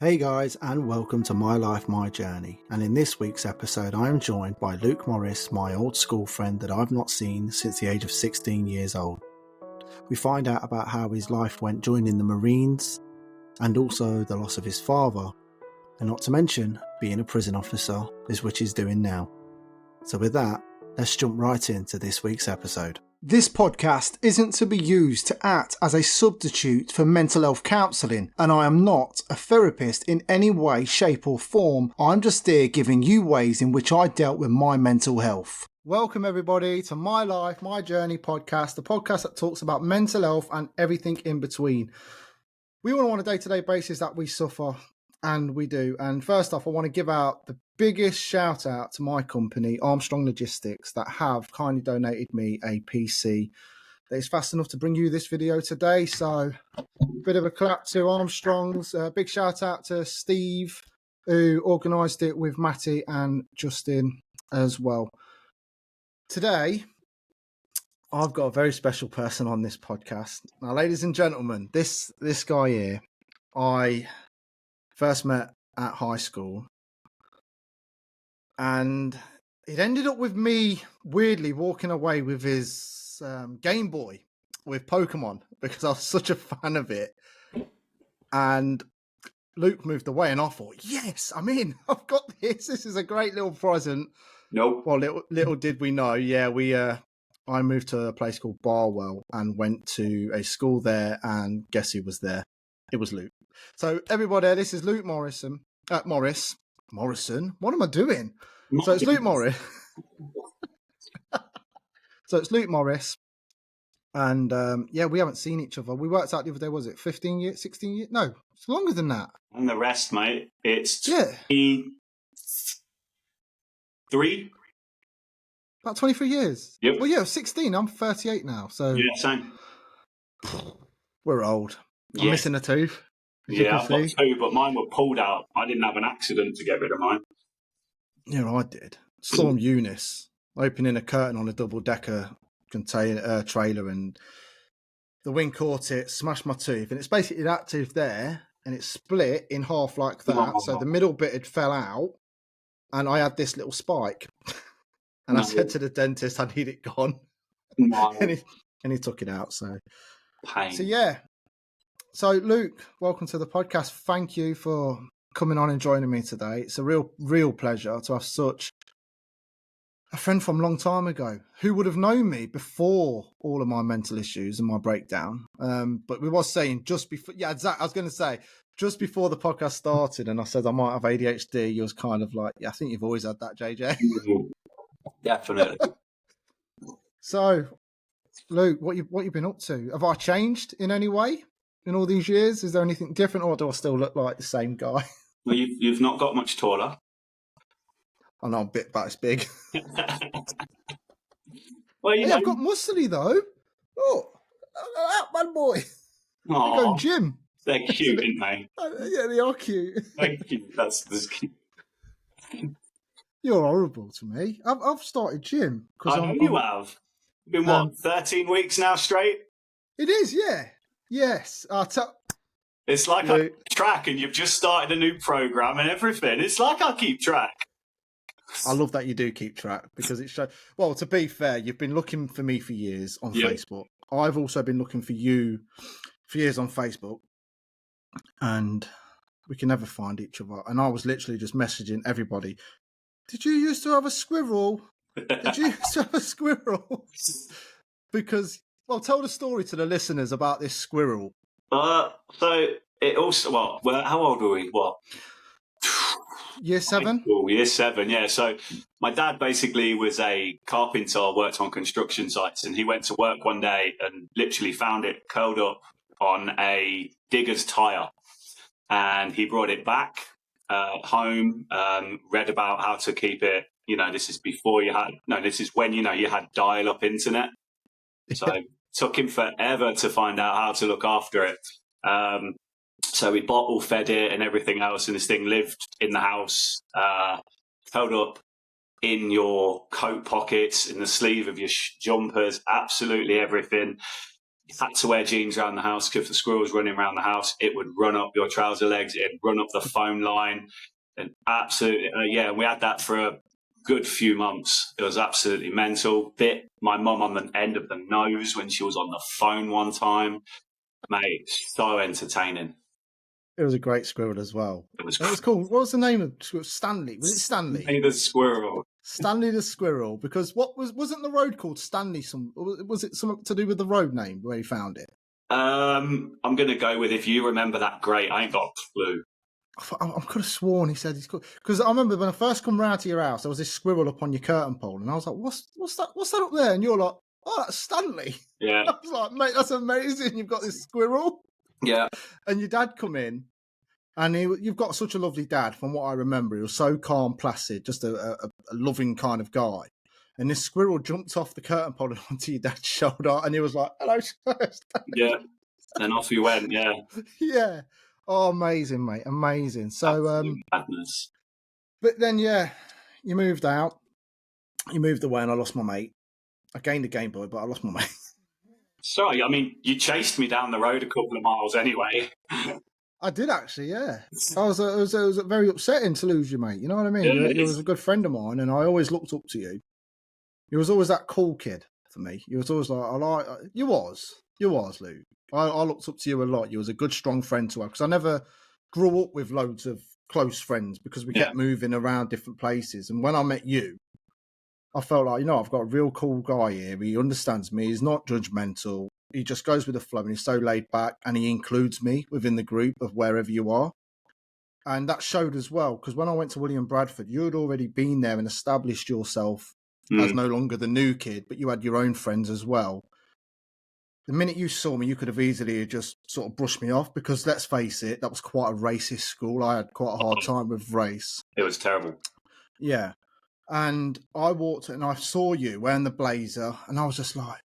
Hey guys, and welcome to My Life, My Journey. And in this week's episode, I am joined by Luke Morris, my old school friend that I've not seen since the age of 16 years old. We find out about how his life went joining the Marines, and also the loss of his father, and not to mention being a prison officer, is which he's doing now. So with that, let's jump right into this week's episode. This podcast isn't to be used to act as a substitute for mental health counselling, and I am not a therapist in any way, shape or form. I'm just here giving you ways in which I dealt with my mental health. Welcome everybody to My Life, My Journey podcast, the podcast that talks about mental health and everything in between. We all know on a day-to-day basis that we suffer, and we do. And first off, I want to give out the biggest shout out to my company, Armstrong Logistics, that have kindly donated me a PC that is fast enough to bring you this video today. So a bit of a clap to Armstrong's. Big shout out to Steve, who organised it with Matty and Justin as well. Today, I've got a very special person on this podcast. Now, ladies and gentlemen, this guy here, I first met at high school, and it ended up with me weirdly walking away with his Game Boy with Pokemon because I was such a fan of it. And Luke moved away, and I thought, yes, I'm in. I've got this. This is a great little present. Nope. Well, little did we know. Yeah, I moved to a place called Barwell and went to a school there, and guess who was there? It was Luke. So everybody, this is Luke Morrison. Morrison? What am I doing? So it's Luke Morris. So it's Luke Morris. And yeah, we haven't seen each other. We worked out the other day, was it 15 years, 16 years? No, it's longer than that. And the rest, mate, it's 23. About 23 years. Yep. Well, yeah, 16. I'm 38 now. So yeah, same. We're old. I'm missing a tooth. Yeah, I've got two, but mine were pulled out. I didn't have an accident to get rid of mine. Yeah, I did. Storm Eunice, opening a curtain on a double-decker container trailer, and the wind caught it, smashed my tooth, and it's basically that tooth there, and it split in half like that. So the middle bit had fell out, and I had this little spike. And I said to the dentist, I need it gone. and he took it out. So, Pain. So yeah. So Luke, welcome to the podcast. Thank you for coming on and joining me today. It's a real pleasure to have such a friend from a long time ago who would have known me before all of my mental issues and my breakdown. But we was saying just before, yeah, exactly. I was going to say just before the podcast started, and I said I might have ADHD. You was kind of like, yeah, I think you've always had that, JJ. Definitely. So, Luke, what you been up to? Have I changed in any way in all these years? Is there anything different, or do I still look like the same guy? Well, you've not got much taller. I know I'm a bit about as big. Well, you know, I've got muscly though. Oh, that bad boy. They're going gym. They're cute, aren't they? Yeah, they are cute. They're cute. That's cute. You're horrible to me. I've started gym. I know you have. You've been, 13 weeks now straight? It is, yeah. Yes. It's like I keep track, and you've just started a new program and everything. It's like I keep track. I love that you do keep track, because it shows. Well, to be fair, you've been looking for me for years on Facebook. I've also been looking for you for years on Facebook, and we can never find each other. And I was literally just messaging everybody. Did you used to have a squirrel? Did you used to have a squirrel? Because, well, tell the story to the listeners about this squirrel. So it also, well, how old were we? What? Year 7? Year 7, yeah. So my dad basically was a carpenter, worked on construction sites, and he went to work one day and literally found it curled up on a digger's tyre. And he brought it back home, read about how to keep it. You know, this is when, you had dial-up internet. So it took him forever to find out how to look after it. So we bottle fed it and everything else, and this thing lived in the house, held up in your coat pockets, in the sleeve of your jumpers, absolutely everything. had to wear jeans around the house because if the squirrel was running around the house, it would run up your trouser legs, it'd run up the phone line. And absolutely, we had that for a good few months. It was absolutely mental. Bit my mum on the end of the nose when she was on the phone one time. Mate, so entertaining. It was a great squirrel as well. It was cool. What was the name of Stanley? Was it Stanley? Stanley the squirrel. Stanley the squirrel. Because wasn't the road called Stanley? Was it something to do with the road name where he found it? I'm going to go with if you remember that. Great. I ain't got a clue. I could have sworn he said he's cool. Because I remember when I first come round to your house, there was this squirrel up on your curtain pole, and I was like, "What's that? What's that up there?" And you're like, "Oh, that's Stanley." Yeah. I was like, "Mate, that's amazing. You've got this squirrel." Yeah. And your dad come in, and you've got such a lovely dad. From what I remember, he was so calm, placid, just a loving kind of guy. And this squirrel jumped off the curtain pole and onto your dad's shoulder, and he was like, "Hello, Stanley." Yeah. And off you went. Yeah. Yeah. Oh, amazing, mate. Amazing. So, madness. But then, you moved out. You moved away, and I lost my mate. I gained a Game Boy, but I lost my mate. Sorry, I mean, you chased me down the road a couple of miles anyway. I did actually, yeah. It was very upsetting to lose you, mate. You know what I mean? Yeah, you was a good friend of mine, and I always looked up to you. You was always that cool kid for me. You was always like, you was, Luke. I looked up to you a lot. You was a good, strong friend to have because I never grew up with loads of close friends because we kept moving around different places. And when I met you, I felt like, I've got a real cool guy here. He understands me. He's not judgmental. He just goes with the flow and he's so laid back and he includes me within the group of wherever you are. And that showed as well because when I went to William Bradford, you had already been there and established yourself as no longer the new kid, but you had your own friends as well. The minute you saw me, you could have easily just sort of brushed me off because let's face it, that was quite a racist school. I had quite a hard time with race. It was terrible. Yeah. And I walked and I saw you wearing the blazer and I was just like,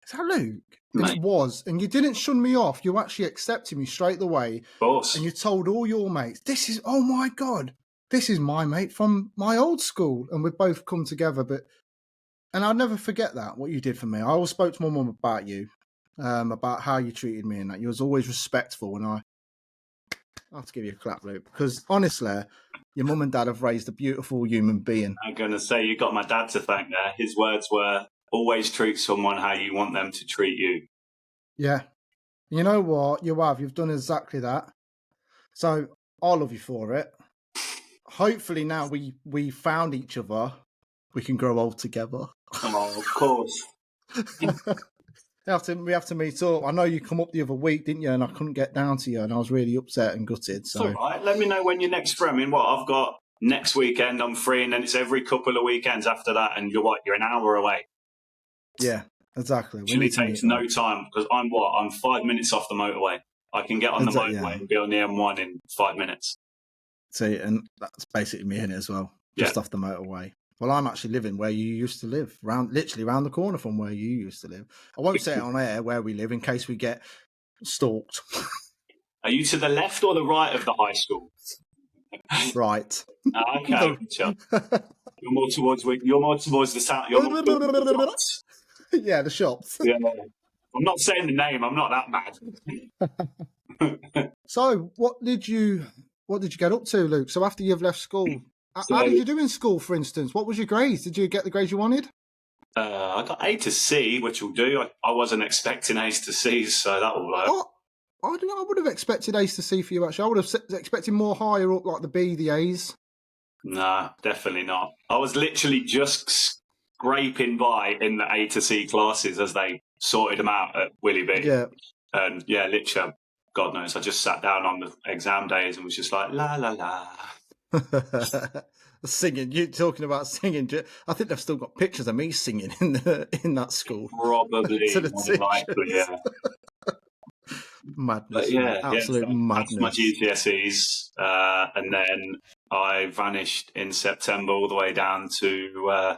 is that Luke? And it was. And you didn't shun me off. You actually accepted me straight away. Of course. And you told all your mates, oh my God, this is my mate from my old school. And we've both come together. And I'll never forget that, what you did for me. I always spoke to my mum about you, about how you treated me and that. You was always respectful. And I have to give you a clap, Luke, because honestly, your mum and dad have raised a beautiful human being. I'm going to say you got my dad to thank there. His words were, always treat someone how you want them to treat you. Yeah. You know what? You've done exactly that. So I love you for it. Hopefully now we found each other, we can grow old together. Oh, of course. we have to meet up. I know you come up the other week, didn't you? And I couldn't get down to you, and I was really upset and gutted. So, it's all right. Let me know when you're next free. I mean, I've got next weekend. I'm free, and then it's every couple of weekends after that. And you're an hour away. Yeah, exactly. It really takes no time because I'm 5 minutes off the motorway. I can get on the motorway and be on the M1 in 5 minutes. See, and that's basically me in it as well, just off the motorway. Well, I'm actually living where you used to live, literally around the corner from where you used to live. I won't say it on air where we live in case we get stalked. Are you to the left or the right of the high school? Right. Okay. You're more towards the south. You're more towards the shops. Yeah, the shops. Yeah. I'm not saying the name. I'm not that bad. So, what did you get up to, Luke? So after you've left school, how did you do in school, for instance? What was your grades? Did you get the grades you wanted? I got A to C, which will do. I wasn't expecting A's to C's, so that will work. I don't know. I would have expected A's to C for you, actually. I would have expected more higher up, like the B, the A's. Nah, definitely not. I was literally just scraping by in the A to C classes as they sorted them out at Willie B. Yeah. And literally, God knows, I just sat down on the exam days and was just like, la, la, la. Singing. You're talking about singing. I think they've still got pictures of me singing in that school. Probably. Likely, yeah. Madness. Absolute madness. My GCSEs, and then I vanished in September all the way down to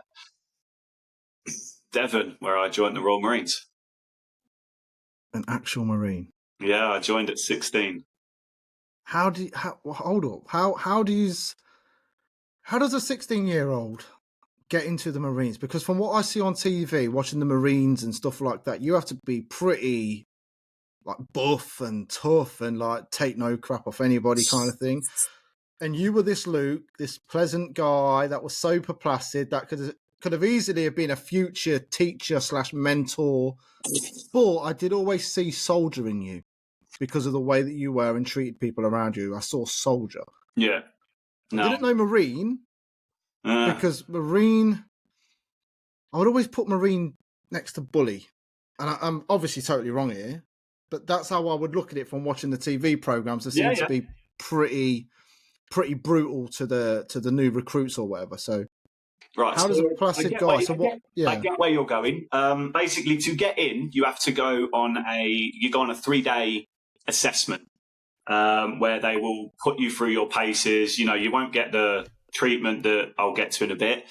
Devon, where I joined the Royal Marines. An actual Marine. Yeah, I joined at 16. Hold up. How does a 16-year-old get into the Marines? Because from what I see on TV, watching the Marines and stuff like that, you have to be pretty like buff and tough and like take no crap off anybody kind of thing. And you were this Luke, this pleasant guy that was super placid, that could have easily have been a future teacher / mentor. But I did always see soldier in you because of the way that you were and treated people around you. I saw soldier. Yeah. No. I didn't know Marine because Marine, I would always put Marine next to bully. And I'm obviously totally wrong here, but that's how I would look at it from watching the TV programs. They seem to be pretty brutal to the new recruits or whatever. So right, how does a placid guy? I get where you're going. Basically, to get in, you have to go on a 3-day assessment where they will put you through your paces. You won't get the treatment that I'll get to in a bit.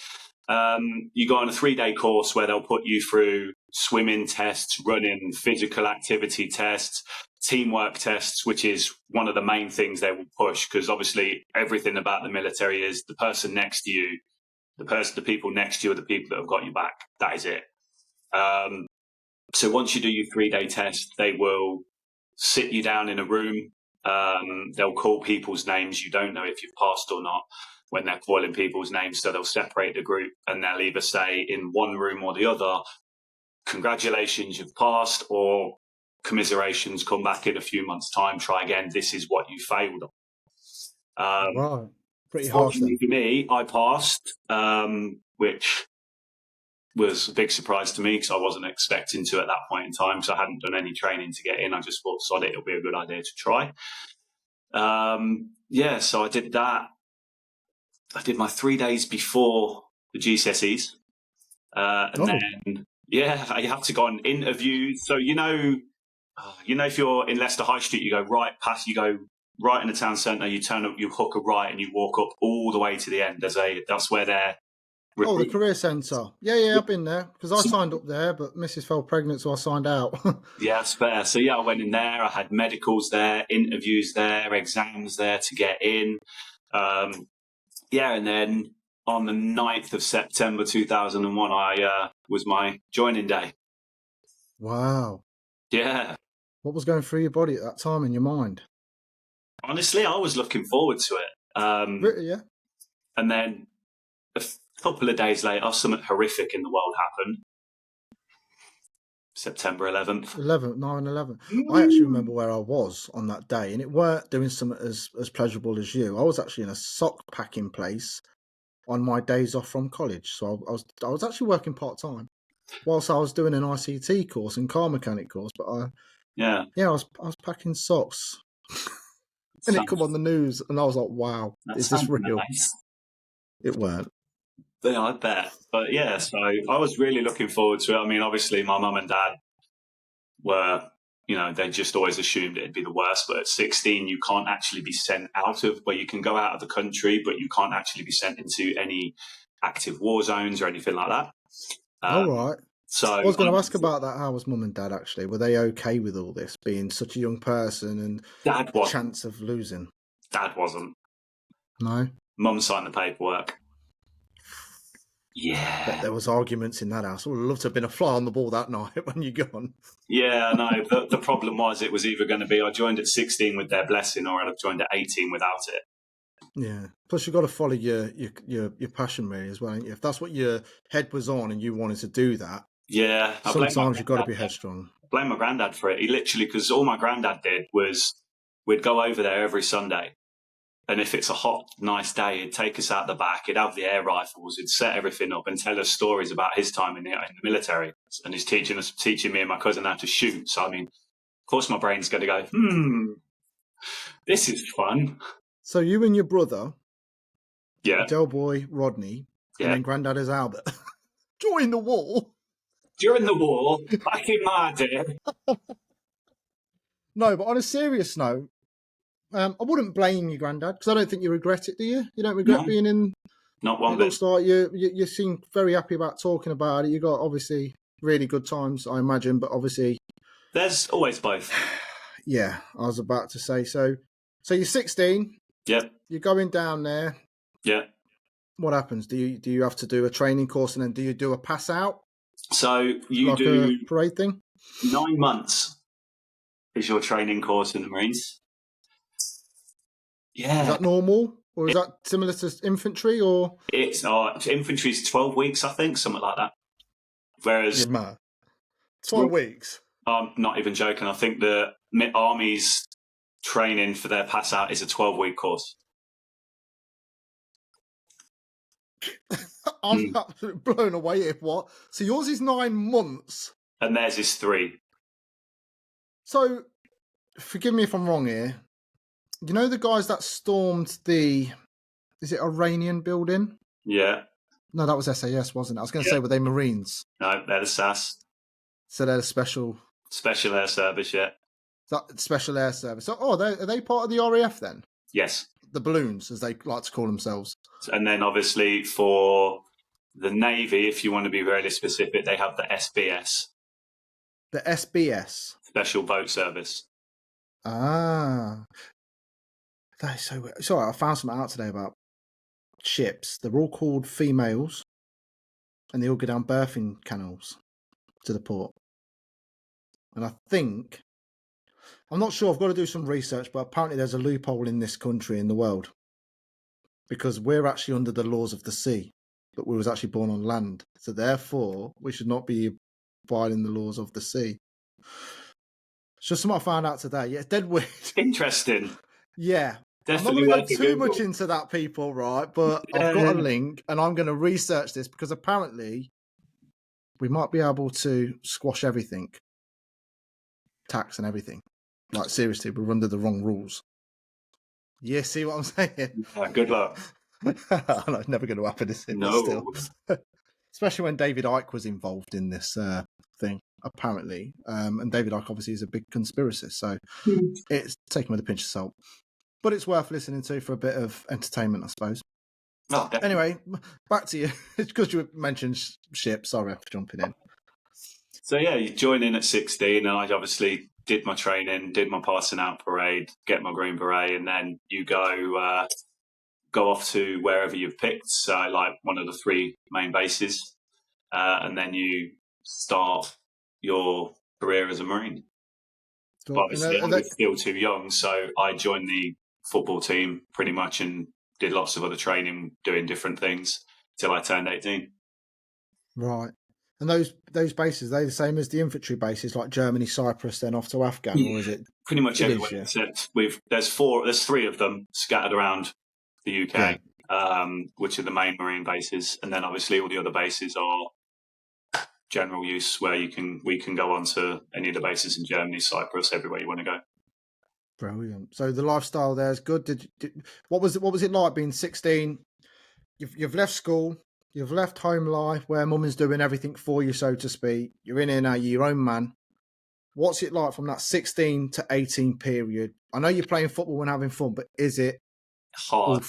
You go on a 3-day course where they'll put you through swimming tests, running, physical activity tests, teamwork tests, which is one of the main things they will push, because obviously everything about the military is the person next to you, the people next to you are the people that have got you back. That is it. So once you do your 3-day test, they will sit you down in a room. They'll call people's names. You don't know if you've passed or not when they're calling people's names. So they'll separate the group and they'll either say in one room or the other, congratulations, you've passed, or commiserations, come back in a few months' time, try again. This is what you failed on. Right. Pretty harsh then. For me, I passed, which was a big surprise to me because I wasn't expecting to at that point in time. So I hadn't done any training to get in. I just thought, sod it, it'll be a good idea to try. So I did that. I did my 3 days before the GCSEs. Then you have to go on interviews. So, if you're in Leicester High Street, you go right in the town centre, you turn up, you hook a right and you walk up all the way to the end. That's where they're... the career centre. Yeah, I've been there because I signed up there, but Mrs. fell pregnant, so I signed out. Yeah, that's fair. So, I went in there. I had medicals there, interviews there, exams there to get in. And then on the 9th of September 2001, was my joining day. Wow. Yeah. What was going through your body at that time in your mind? Honestly, I was looking forward to it. Really, yeah. And then a couple of days later, something horrific in the world happened. September 11th. 9/11. I actually remember where I was on that day, and it weren't doing something as pleasurable as you. I was actually in a sock packing place on my days off from college. So I was actually working part-time whilst I was doing an ICT course and car mechanic course. But I was packing socks. And it come on the news, and I was like, wow, is this real? Nice. It weren't. Yeah, I bet. But yeah, so I was really looking forward to it. I mean, obviously, my mum and dad were, they just always assumed it'd be the worst. But at 16, you can't actually be sent you can go out of the country, but you can't actually be sent into any active war zones or anything like that. All right. So I was going to ask about that. How was mum and dad actually? Were they okay with all this, being such a young person and the chance of losing? Dad wasn't. No? Mum signed the paperwork. Yeah. But there was arguments in that house. I would love to have been a fly on the ball that night when you gone. Yeah, no. The problem was it was either going to be I joined at 16 with their blessing or I'd have joined at 18 without it. Yeah. Plus, you've got to follow your passion really as well. Ain't you? If that's what your head was on and you wanted to do that, yeah. Sometimes you've got to be headstrong. I blame my granddad for it. He literally, because all my granddad did was we'd go over there every Sunday. And if it's a hot, nice day, he'd take us out the back. He'd have the air rifles. He'd set everything up and tell us stories about his time in the military. And he's teaching me and my cousin how to shoot. So, I mean, of course, my brain's going to go, this is fun. So you and your brother, Del Boy Rodney, and then Granddad is Albert, join the war. During the war, back in my day. No, but on a serious note, I wouldn't blame your granddad because I don't think you regret it, do you? You don't regret being in. Not one bit. It looks like you seem very happy about talking about it. You got obviously really good times, I imagine, but obviously there's always both. Yeah, I was about to say so. So you're 16. Yep. You're going down there. Yeah. what happens? Do you have to do a training course and then do you do a pass out? So you like do a parade thing? 9 months is your training course in the Marines. Yeah. Is that normal? Or is that similar to infantry? Or It's infantry's 12 weeks, I think, something like that. Whereas 12 weeks. I'm not even joking. I think the Army's training for their pass out is a 12-week course. I'm absolutely blown away if what? So yours is 9 months. And theirs is 3. So, forgive me if I'm wrong here. You know the guys that stormed the, is it Iranian building? Yeah. No, that was SAS, wasn't it? I was going to say, were they Marines? No, they're the SAS. So they're the Special Air Service, yeah. Special Air Service. So, are they part of the RAF then? Yes. The balloons, as they like to call themselves. And then obviously for the Navy, if you want to be very specific, they have the SBS. The SBS? Special Boat Service. Ah. That is so weird. Sorry, I found something out today about ships. They're all called females, and they all go down birthing canals to the port. And I think, I'm not sure, I've got to do some research, but apparently there's a loophole in this country, in the world, because we're actually under the laws of the sea, but we was actually born on land. So therefore, we should not be abiding the laws of the sea. It's just something I found out today. Yeah, it's dead weird. Interesting. Yeah. Definitely I'm not going to go too much into that, people, right? But I've got a link, and I'm going to research this, because apparently we might be able to squash everything. Tax and everything. Like, seriously, we're under the wrong rules. Yeah, see what I'm saying? Good luck. It's never going to happen, is it? No. Still. Especially when David Icke was involved in this thing, apparently. And David Icke obviously is a big conspiracist, so it's taken with a pinch of salt. But it's worth listening to for a bit of entertainment, I suppose. Oh, anyway, back to you. It's because you mentioned ships. Sorry for jumping in. So, yeah, you join in at 16, and I obviously did my training, did my passing out parade, get my Green Beret, and then you go off to wherever you've picked, so like one of the 3 main bases, and then you start your career as a Marine. But obviously, I was still too young, so I joined the football team pretty much and did lots of other training, doing different things till I turned 18. Right. And those bases, are they the same as the infantry bases, like Germany, Cyprus, then off to Afghan, or is it pretty much everywhere? Except there's 3 of them scattered around the UK, which are the main Marine bases, and then obviously all the other bases are general use, where we can go on to any of the bases in Germany, Cyprus, everywhere you want to go. Brilliant. So the lifestyle there is good. What was it like being 16? You've left school, you've left home life where mum is doing everything for you, so to speak. You're in here now, you're your own man. What's it like from that 16 to 18 period? I know you're playing football and having fun, but is it hard?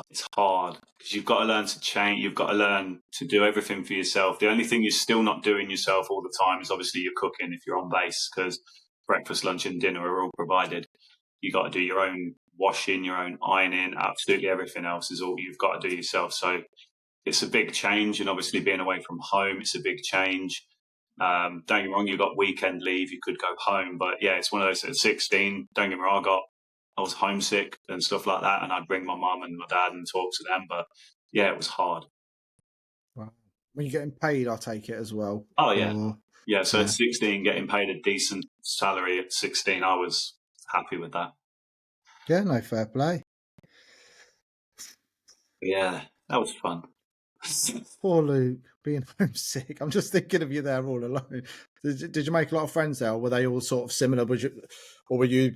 It's hard because you've got to learn to change. You've got to learn to do everything for yourself. The only thing you're still not doing yourself all the time is obviously your cooking if you're on base, because breakfast, lunch and dinner are all provided. You got to do your own washing, your own ironing, absolutely everything else is all you've got to do yourself. So it's a big change, and obviously being away from home, it's a big change. Don't get me wrong, you got weekend leave, you could go home, but yeah, it's one of those at 16. Don't get me wrong, I was homesick and stuff like that, and I'd bring my mum and my dad and talk to them, but yeah, it was hard. Wow. When you're getting paid, I take it as well. Oh yeah. Yeah, so at 16, getting paid a decent salary at 16, I was happy with that. Yeah, no, fair play. Yeah, that was fun. Poor Luke, being homesick. I'm just thinking of you there all alone. Did you make a lot of friends there? Or were they all sort of similar? Or were you,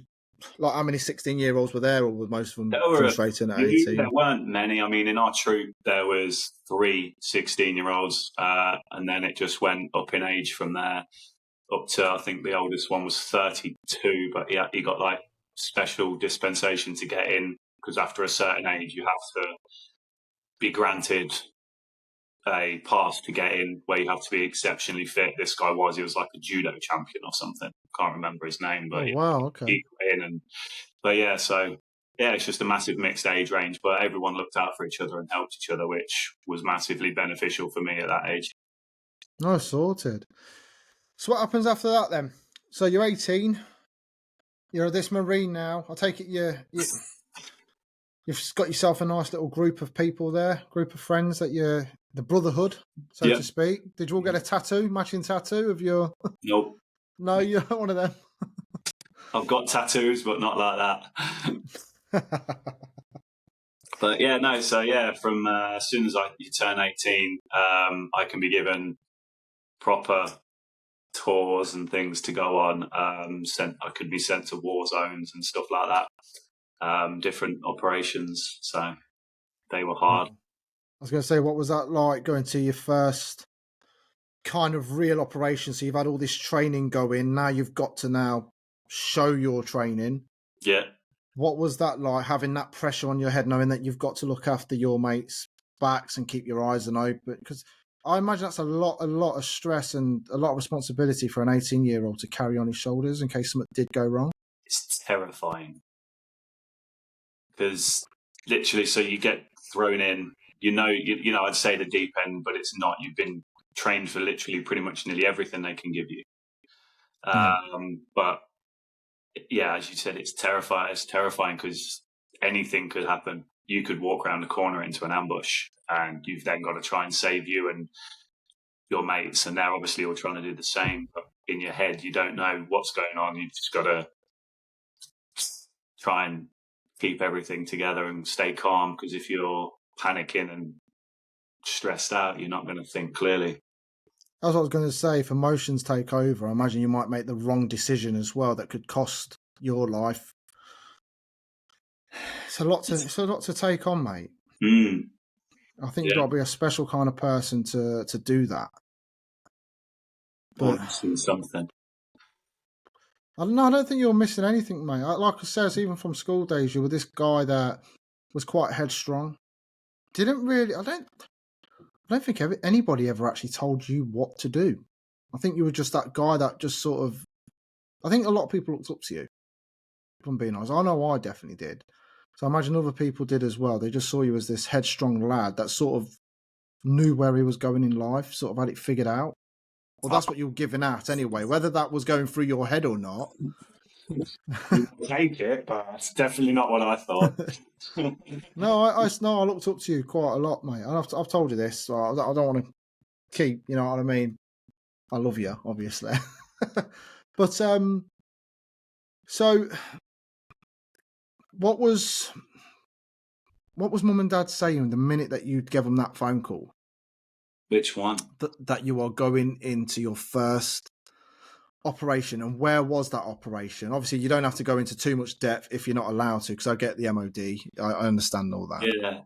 like, how many 16-year-olds were there, or were most of them come straight in at 18? There weren't many. I mean, in our troop, there was 3 16-year-olds, and then it just went up in age from there, up to, I think the oldest one was 32, but he got like special dispensation to get in, because after a certain age, you have to be granted a pass to get in, where you have to be exceptionally fit. This guy he was like a judo champion or something. Can't remember his name, but wow, okay. he got in, but yeah, so yeah, it's just a massive mixed age range, but everyone looked out for each other and helped each other, which was massively beneficial for me at that age. No, sorted. So what happens after that then? So you're 18. You're this Marine now. I take it you've got yourself a nice little group of people there, group of friends that you're the brotherhood, so to speak. Did you all get a tattoo, matching tattoo of your? Nope. No, you're not one of them. I've got tattoos, but not like that. But yeah, no. So yeah, from as soon as you turn 18, I can be given proper tours and things to go on. I could be sent to war zones and stuff like that. Different operations. So they were hard. I was going to say, what was that like going to your first kind of real operation? So you've had all this training going. Now you've got to show your training. Yeah. What was that like, having that pressure on your head, knowing that you've got to look after your mates' backs and keep your eyes open? Because I imagine that's a lot of stress and a lot of responsibility for an 18-year-old to carry on his shoulders in case something did go wrong. It's terrifying. Because literally, so you get thrown in, I'd say the deep end, but it's not. You've been trained for literally pretty much nearly everything they can give you. But yeah, as you said, it's terrifying. It's terrifying because anything could happen. You could walk around the corner into an ambush, and you've then got to try and save you and your mates, and they're obviously all trying to do the same. But in your head, you don't know what's going on. You've just got to try and keep everything together and stay calm, because if you're panicking and stressed out, you're not going to think clearly. That's what I was going to say. If emotions take over, I imagine you might make the wrong decision as well that could cost your life. It's a lot to take on, mate. I think you've got to be a special kind of person to do that. But missing something. I don't think you're missing anything, mate. Like I said, even from school days, you were this guy that was quite headstrong. Didn't really. I don't think anybody ever actually told you what to do. I think you were just that guy that just sort of. I think a lot of people looked up to you. If I'm being honest, I know I definitely did. So I imagine other people did as well. They just saw you as this headstrong lad that sort of knew where he was going in life, sort of had it figured out. Well, that's what you were giving at anyway. Whether that was going through your head or not. Take it, but it's definitely not what I thought. No, I looked up to you quite a lot, mate. And I've told you this, so I don't want to keep, you know what I mean? I love you, obviously. But, so what was mum and dad saying the minute that you gave them that phone call? Which one? That you are going into your first operation, and where was that operation? Obviously, you don't have to go into too much depth if you're not allowed to, because I get the MOD. I understand all that. Yeah.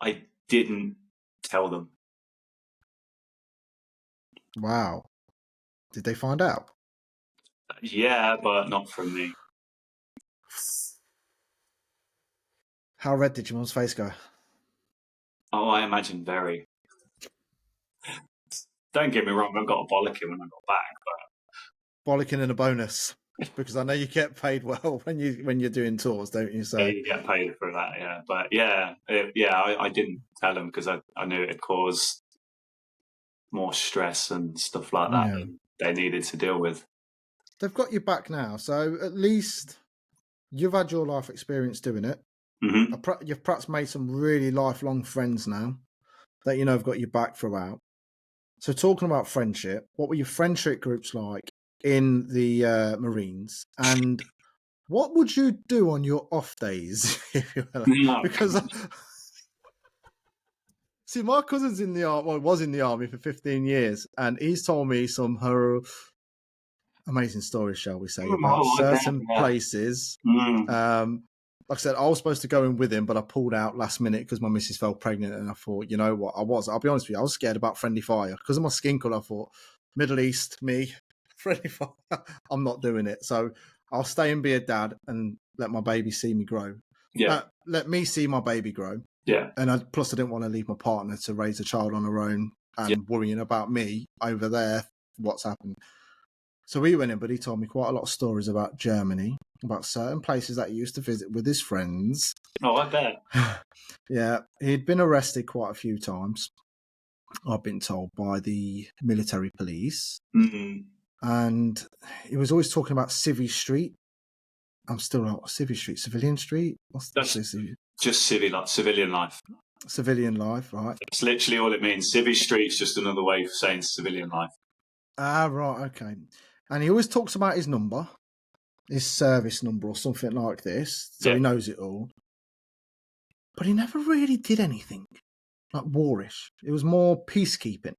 I didn't tell them. Wow. Did they find out? Yeah, but not from me. How red did your mum's face go? Oh, I imagine very. Don't get me wrong, I got a bollocking when I got back, but bollocking and a bonus, because I know you get paid well when you're doing tours, don't you? So yeah, you get paid for that, yeah. But I didn't tell them because I knew it'd cause more stress and stuff like that than they needed to deal with. They've got you back now, so at least you've had your life experience doing it. Mm-hmm. You've perhaps made some really lifelong friends now that have got you back throughout. So talking about friendship, what were your friendship groups like in the Marines? And what would you do on your off days? If you were like, because see, my cousin's in the army, was in the army for 15 years, and he's told me some amazing stories, shall we say, about certain places. Like I said, I was supposed to go in with him, but I pulled out last minute because my missus fell pregnant, and I thought, you know what, I'll be honest with you, I was scared about friendly fire because of my skin colour. I thought, Middle East, me, friendly fire, I'm not doing it. So I'll stay and be a dad and let my baby see me grow. Yeah. Let me see my baby grow. Yeah. And plus I didn't want to leave my partner to raise a child on her own and worrying about me over there, what's happened. So we went in, but he told me quite a lot of stories about Germany. about certain places that he used to visit with his friends. Oh, I bet. Yeah, he'd been arrested quite a few times, I've been told, by the military police. Mm. And he was always talking about Civvy Street. I'm still not Civvy Street, Civilian Street? What's That's just civilian life. Civilian life, right? That's literally all it means. Civvy Street's just another way of saying civilian life. Ah, right, okay. And he always talks about his number, his service number or something like this, so he knows it all. But he never really did anything like warish. It was more peacekeeping.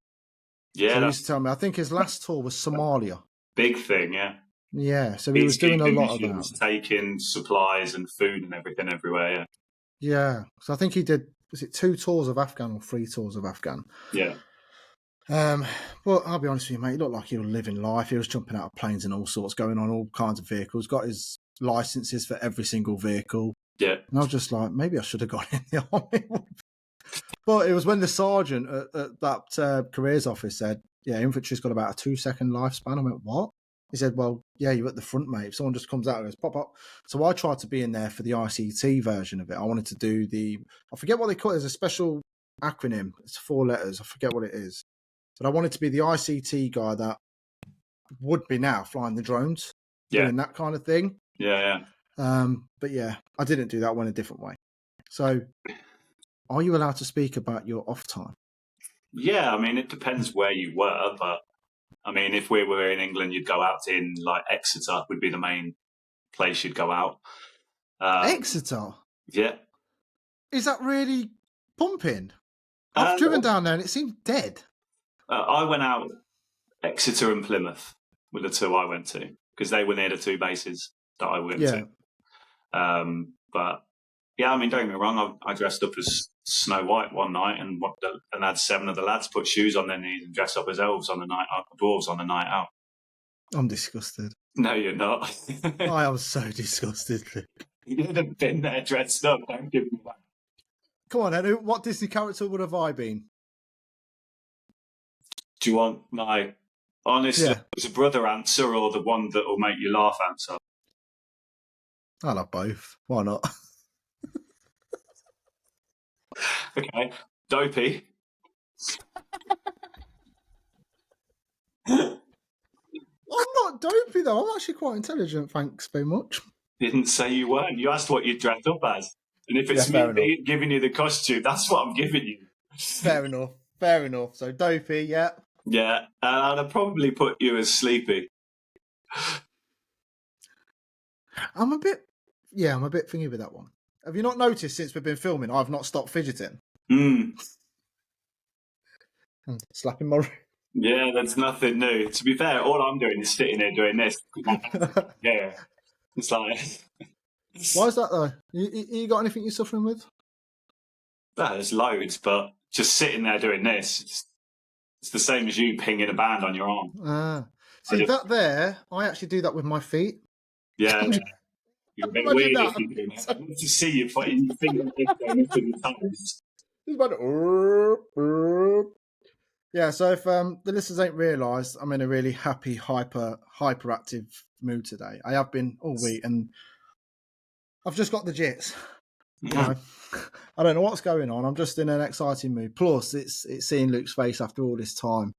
Yeah. So he used to tell me, I think his last tour was Somalia. Big thing, yeah. Yeah, so he was doing a lot of that. Taking supplies and food and everything everywhere, yeah. Yeah, so I think he did, was it 2 tours of Afghan or 3 tours of Afghan? Yeah. Well, I'll be honest with you, mate, he looked like he was living life. He was jumping out of planes and all sorts, going on all kinds of vehicles, got his licenses for every single vehicle. Yeah. And I was just like, maybe I should have gone in the army. But it was when the sergeant at that careers office said, yeah, infantry's got about a 2-second lifespan. I went, what? He said, well, yeah, you're at the front, mate. If someone just comes out and goes, pop, pop. So I tried to be in there for the ICT version of it. I wanted to do I forget what they call it. There's a special acronym. It's 4 letters. I forget what it is. But I wanted to be the ICT guy that would be now flying the drones, doing that kind of thing. Yeah, yeah. But yeah, I didn't do that. I went a different way. So are you allowed to speak about your off time? Yeah, I mean, it depends where you were, but I mean, if we were in England, you'd go out in like Exeter would be the main place you'd go out. Exeter? Yeah. Is that really pumping? I've driven down there and it seemed dead. I went out Exeter and Plymouth were the 2 I went to because they were near the 2 bases that I went to. But yeah, I mean, don't get me wrong, I dressed up as Snow White one night and had 7 of the lads put shoes on their knees and dress up as elves on the night out, dwarves on the night out. I'm disgusted. No, you're not. I am so disgusted. You'd have been there dressed up. Don't give me that. Come on, Edu. What Disney character would have I been? Do you want my honest as a brother answer or the one that will make you laugh answer? I'll have both. Why not? Okay. Dopey. I'm not dopey, though. I'm actually quite intelligent, thanks very much. Didn't say you weren't. You asked what you dressed up as. And if it's me giving you the costume, that's what I'm giving you. Fair enough. Fair enough. So dopey, yeah. Yeah. And I'd have probably put you as Sleepy. I'm a bit thingy with that one. Have you not noticed since we've been filming, I've not stopped fidgeting? And slapping my... Yeah, that's nothing new. To be fair, all I'm doing is sitting here doing this. Yeah. It's like... Why is that, though? You got anything you're suffering with? There's loads, but just sitting there doing this, it's the same as you pinging a band on your arm. See, that there, I actually do that with my feet. Yeah. You're a bit weird if you do that. I want to see you putting your finger going into the toes. Yeah, so if the listeners ain't realised, I'm in a really happy, hyperactive mood today. I have been all week, and I've just got the jits. You know, I don't know what's going on. I'm just in an exciting mood. Plus, it's seeing Luke's face after all this time.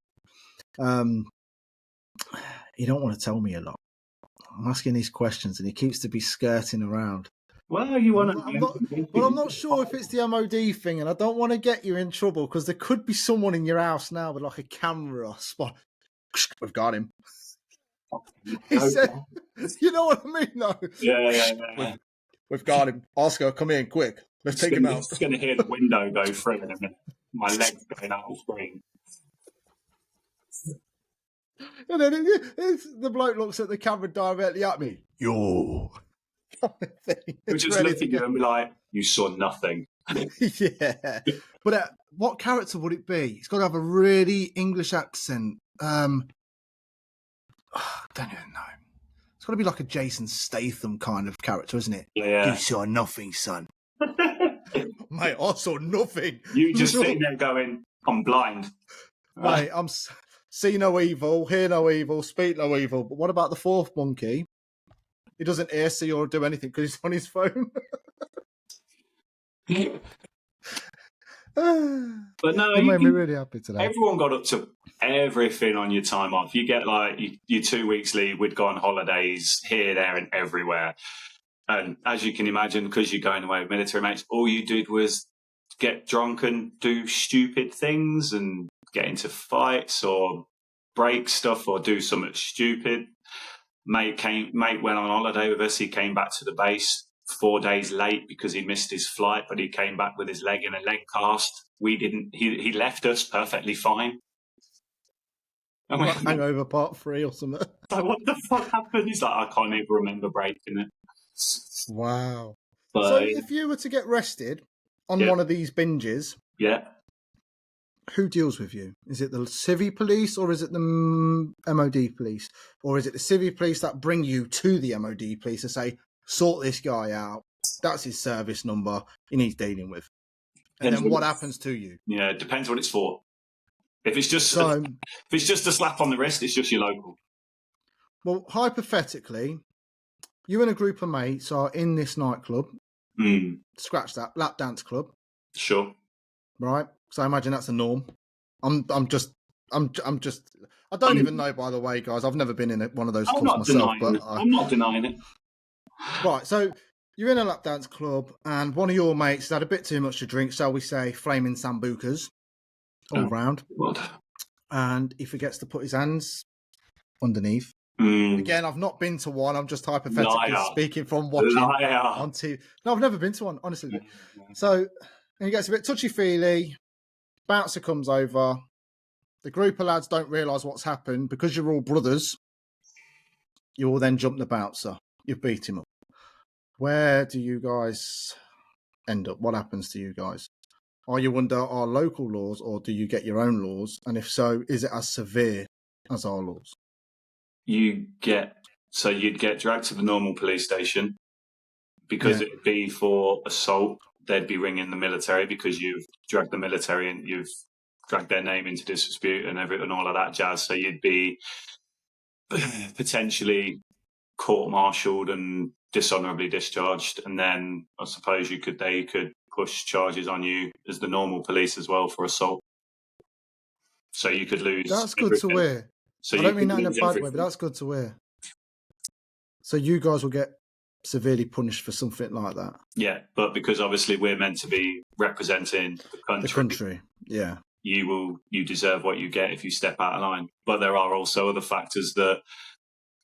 He don't want to tell me a lot. I'm asking these questions, and he keeps to be skirting around. Well, you want to... I'm not sure if it's the MOD thing, and I don't want to get you in trouble because there could be someone in your house now with like a camera spot. We've got him. He said, you know what I mean, though? Yeah. We've got him. Oscar, come in, quick. Let's take him out. I'm just going to hear the window go through in a minute. My legs going out of screen. And then the bloke looks at the camera directly at me. Yo. We'll just look at you and be like, you saw nothing. Yeah. But what character would it be? It's got to have a really English accent. I don't even know. It's got to be like a Jason Statham kind of character, isn't it? Yeah. You saw nothing, son. Mate, I saw nothing. You just sitting there going, I'm blind. Mate, I'm see no evil, hear no evil, speak no evil. But what about the fourth monkey? He doesn't ear see or do anything because he's on his phone. But no, it made me really happy today. Everyone got up to everything on your time off. You get like your 2 weeks leave. We'd go on holidays here, there, and everywhere. And as you can imagine, because you're going away with military mates, all you did was get drunk and do stupid things and get into fights or break stuff or do something stupid. Mate went on holiday with us. He came back to the base 4 days late because he missed his flight, but he came back with his leg in a leg cast. We didn't. He left us perfectly fine. Like Hangover Part 3 or something. Like, what the fuck happened? He's like, I can't even remember breaking it. Wow. But, so if you were to get arrested on one of these binges, who deals with you? Is it the civvy police or is it the MOD police? Or is it the civvy police that bring you to the MOD police and say, sort this guy out, that's his service number, he needs dealing with? And then what happens to you? Yeah, it depends what it's for. If it's just a slap on the wrist, it's just your local. Well, hypothetically, you and a group of mates are in this nightclub. Scratch that, lap dance club. Sure. Right. So I imagine that's the norm. I don't even know, by the way, guys. I've never been in one of those clubs myself. I'm not denying it. Right. So you're in a lap dance club and one of your mates has had a bit too much to drink, shall we say, flaming sambucas all round. What? And he forgets to put his hands underneath. Again, I've not been to one. I'm just hypothetically speaking from watching on TV. No, I've never been to one, honestly. So he gets a bit touchy-feely. Bouncer comes over. The group of lads don't realise what's happened. Because you're all brothers, you all then jump the bouncer. You beat him up. Where do you guys end up? What happens to you guys? Are you under our local laws or do you get your own laws? And if so, is it as severe as our laws? You'd get dragged to the normal police station because it'd be for assault. They'd be ringing the military because you've dragged the military and you've dragged their name into dispute and all of that jazz. So you'd be potentially court-martialed and dishonourably discharged. And then I suppose they could push charges on you as the normal police as well for assault. So you could lose. That's good to hear. So I don't mean that in a bad way, but that's good to hear. So you guys will get severely punished for something like that. Yeah, but because obviously we're meant to be representing the country. The country, yeah. You deserve what you get if you step out of line. But there are also other factors that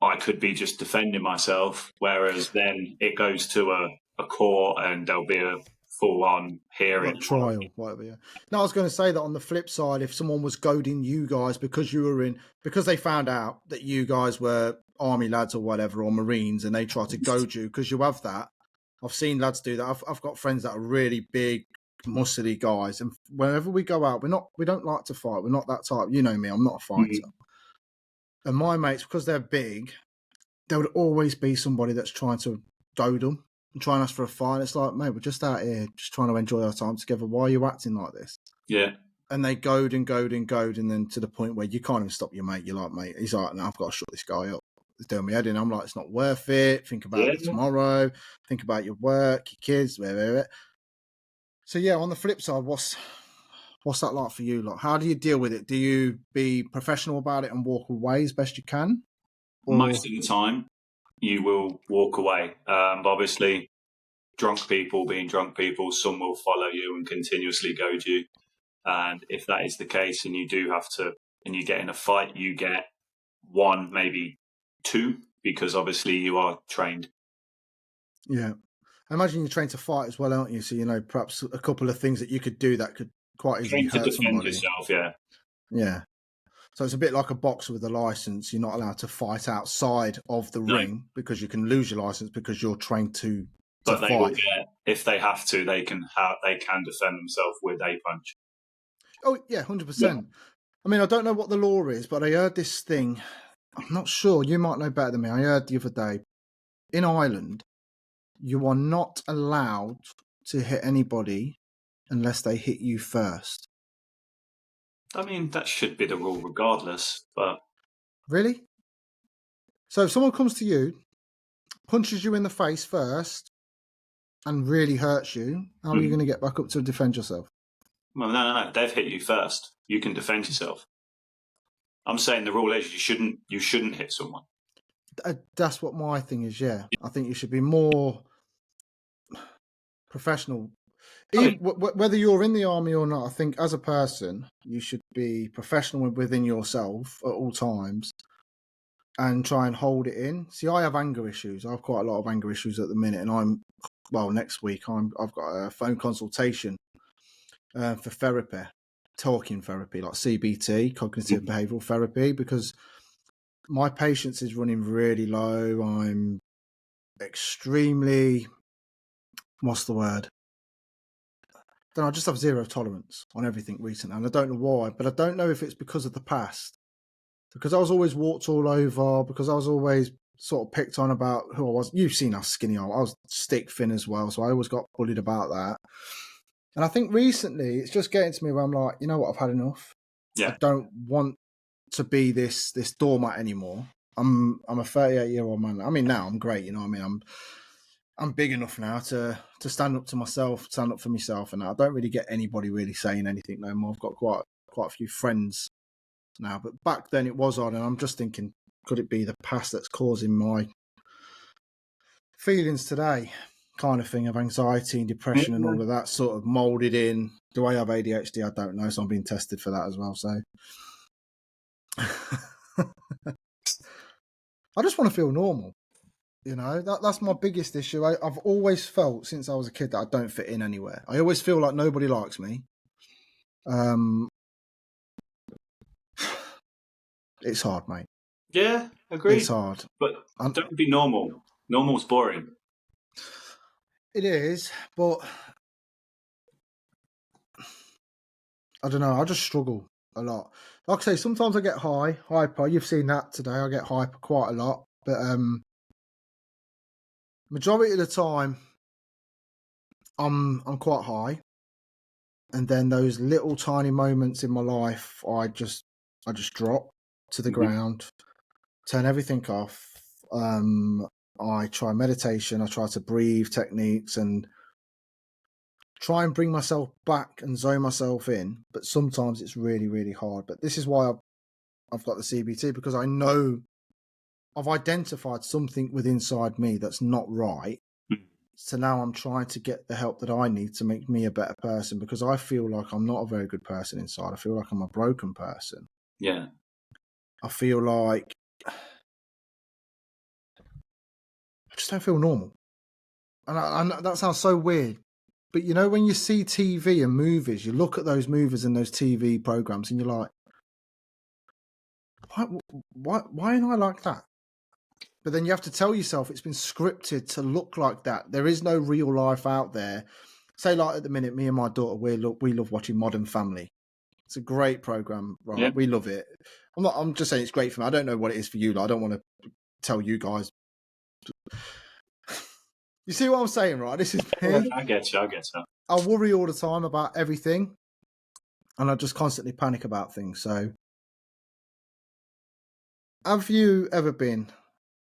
I could be just defending myself, whereas then it goes to a court and there'll be a full-on hearing. Trial, whatever, yeah. Now, I was going to say that on the flip side, if someone was goading you guys because they found out that you guys were army lads or whatever, or Marines, and they try to goad you because you have that. I've seen lads do that. I've got friends that are really big, muscly guys, and whenever we go out, we don't like to fight. We're not that type. You know me, I'm not a fighter. And my mates, because they're big, there would always be somebody that's trying to goad them and trying to ask for a fight. It's like, mate, we're just out here just trying to enjoy our time together. Why are you acting like this? Yeah. And they goad and goad and goad, and then to the point where you can't even stop your mate. You're like, mate, he's like, no, I've got to shut this guy up. It's doing me head in. I'm like, it's not worth it. Think about it tomorrow. Think about your work, your kids, whatever. So yeah, on the flip side, what's that like for you? Like, how do you deal with it? Do you be professional about it and walk away as best you can? Or... Most of the time, you will walk away. Obviously, drunk people being drunk people, some will follow you and continuously goad you. And if that is the case, and you do have to, and you get in a fight, you get one, maybe two, because obviously you are trained. Yeah. I imagine you're trained to fight as well, aren't you? So, perhaps a couple of things that you could do that could quite easily hurt somebody. Yourself, yeah. Yeah. So it's a bit like a boxer with a license. You're not allowed to fight outside of the ring because you can lose your license because you're trained to but they fight. Will get, if they have to, they can defend themselves with a punch. Oh yeah, 100%. Yeah. I mean, I don't know what the law is, but I heard this thing. I'm not sure. You might know better than me. I heard the other day in Ireland, you are not allowed to hit anybody unless they hit you first. I mean, that should be the rule regardless, but... Really? So if someone comes to you punches you in the face first and really hurts you, how are you going to get back up to defend yourself? Well, no. They've hit you first. You can defend yourself. I'm saying the rule is you shouldn't hit someone. That's what my thing is. Yeah, I think you should be more professional. Whether you're in the army or not, I think as a person, you should be professional within yourself at all times and try and hold it in. See, I have anger issues. I have quite a lot of anger issues at the minute, and next week I've got a phone consultation for therapy, talking therapy, like CBT, cognitive behavioural therapy, because my patience is running really low. I'm extremely, what's the word? Then I just have zero tolerance on everything recently, and I don't know why, but I don't know if it's because of the past, because I was always walked all over, because I was always sort of picked on about who I was. You've seen how skinny I was stick thin as well, so I always got bullied about that. And I think recently it's just getting to me where I'm like, you know what, I've had enough. Yeah. I don't want to be this doormat anymore. I'm a 38-year-old man. I mean, now I'm great, you know what I mean? I'm big enough now to stand up to myself, stand up for myself, and I don't really get anybody really saying anything no more. I've got quite a few friends now, but back then it was on, and I'm just thinking, could it be the past that's causing my feelings today, kind of thing, of anxiety and depression and all of that sort of molded in. Do I have ADHD? I don't know, so I'm being tested for that as well. So I just want to feel normal. You know, that's my biggest issue. I've always felt since I was a kid that I don't fit in anywhere. I always feel like nobody likes me. It's hard, mate. Yeah, agreed. It's hard. But don't be normal. Normal's boring. It is, but I don't know. I just struggle a lot. Like I say, sometimes I get hyper. You've seen that today. I get hyper quite a lot. But majority of the time, I'm quite high. And then those little tiny moments in my life, I just drop to the ground, turn everything off. I try meditation. I try to breathe techniques and try and bring myself back and zone myself in. But sometimes it's really, really hard. But this is why I've got the CBT, because I know I've identified something within inside me that's not right. So now I'm trying to get the help that I need to make me a better person, because I feel like I'm not a very good person inside. I feel like I'm a broken person. Yeah. I feel like I just don't feel normal. And that sounds so weird. But, you know, when you see TV and movies, you look at those movies and those TV programs and you're like, why am I like that? But then you have to tell yourself it's been scripted to look like that. There is no real life out there. Say, like at the minute, me and my daughter, we love watching Modern Family. It's a great program, right? Yeah. We love it. I'm just saying it's great for me. I don't know what it is for you. Like, I don't want to tell you guys. You see what I'm saying, right? This is me. Yeah, I get you. I worry all the time about everything, and I just constantly panic about things. So, have you ever been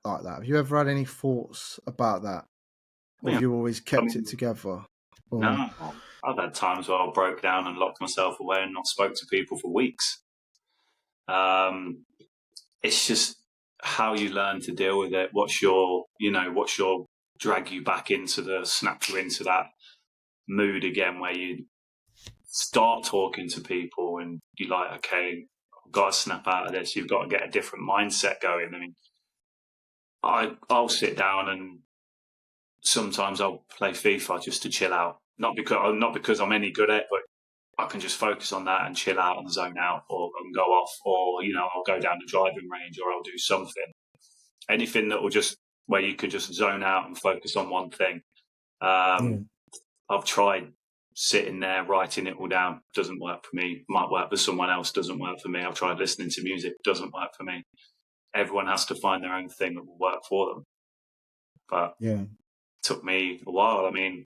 like that? Have you ever had any thoughts about that? Or have you always kept it together? Or... No, I've had times where I broke down and locked myself away and not spoke to people for weeks. It's just how you learn to deal with it. What's your drag you back into snap you into that mood again, where you start talking to people and you're like, okay, I've got to snap out of this. You've got to get a different mindset going. I mean, I'll sit down and sometimes I'll play FIFA just to chill out. Not because I'm any good at it, but I can just focus on that and chill out and zone out, or and go off, or I'll go down the driving range, or I'll do something. Anything that will just where you can just zone out and focus on one thing. I've tried sitting there writing it all down. Doesn't work for me. Might work for someone else. Doesn't work for me. I've tried listening to music. Doesn't work for me. Everyone has to find their own thing that will work for them. But it took me a while. I mean,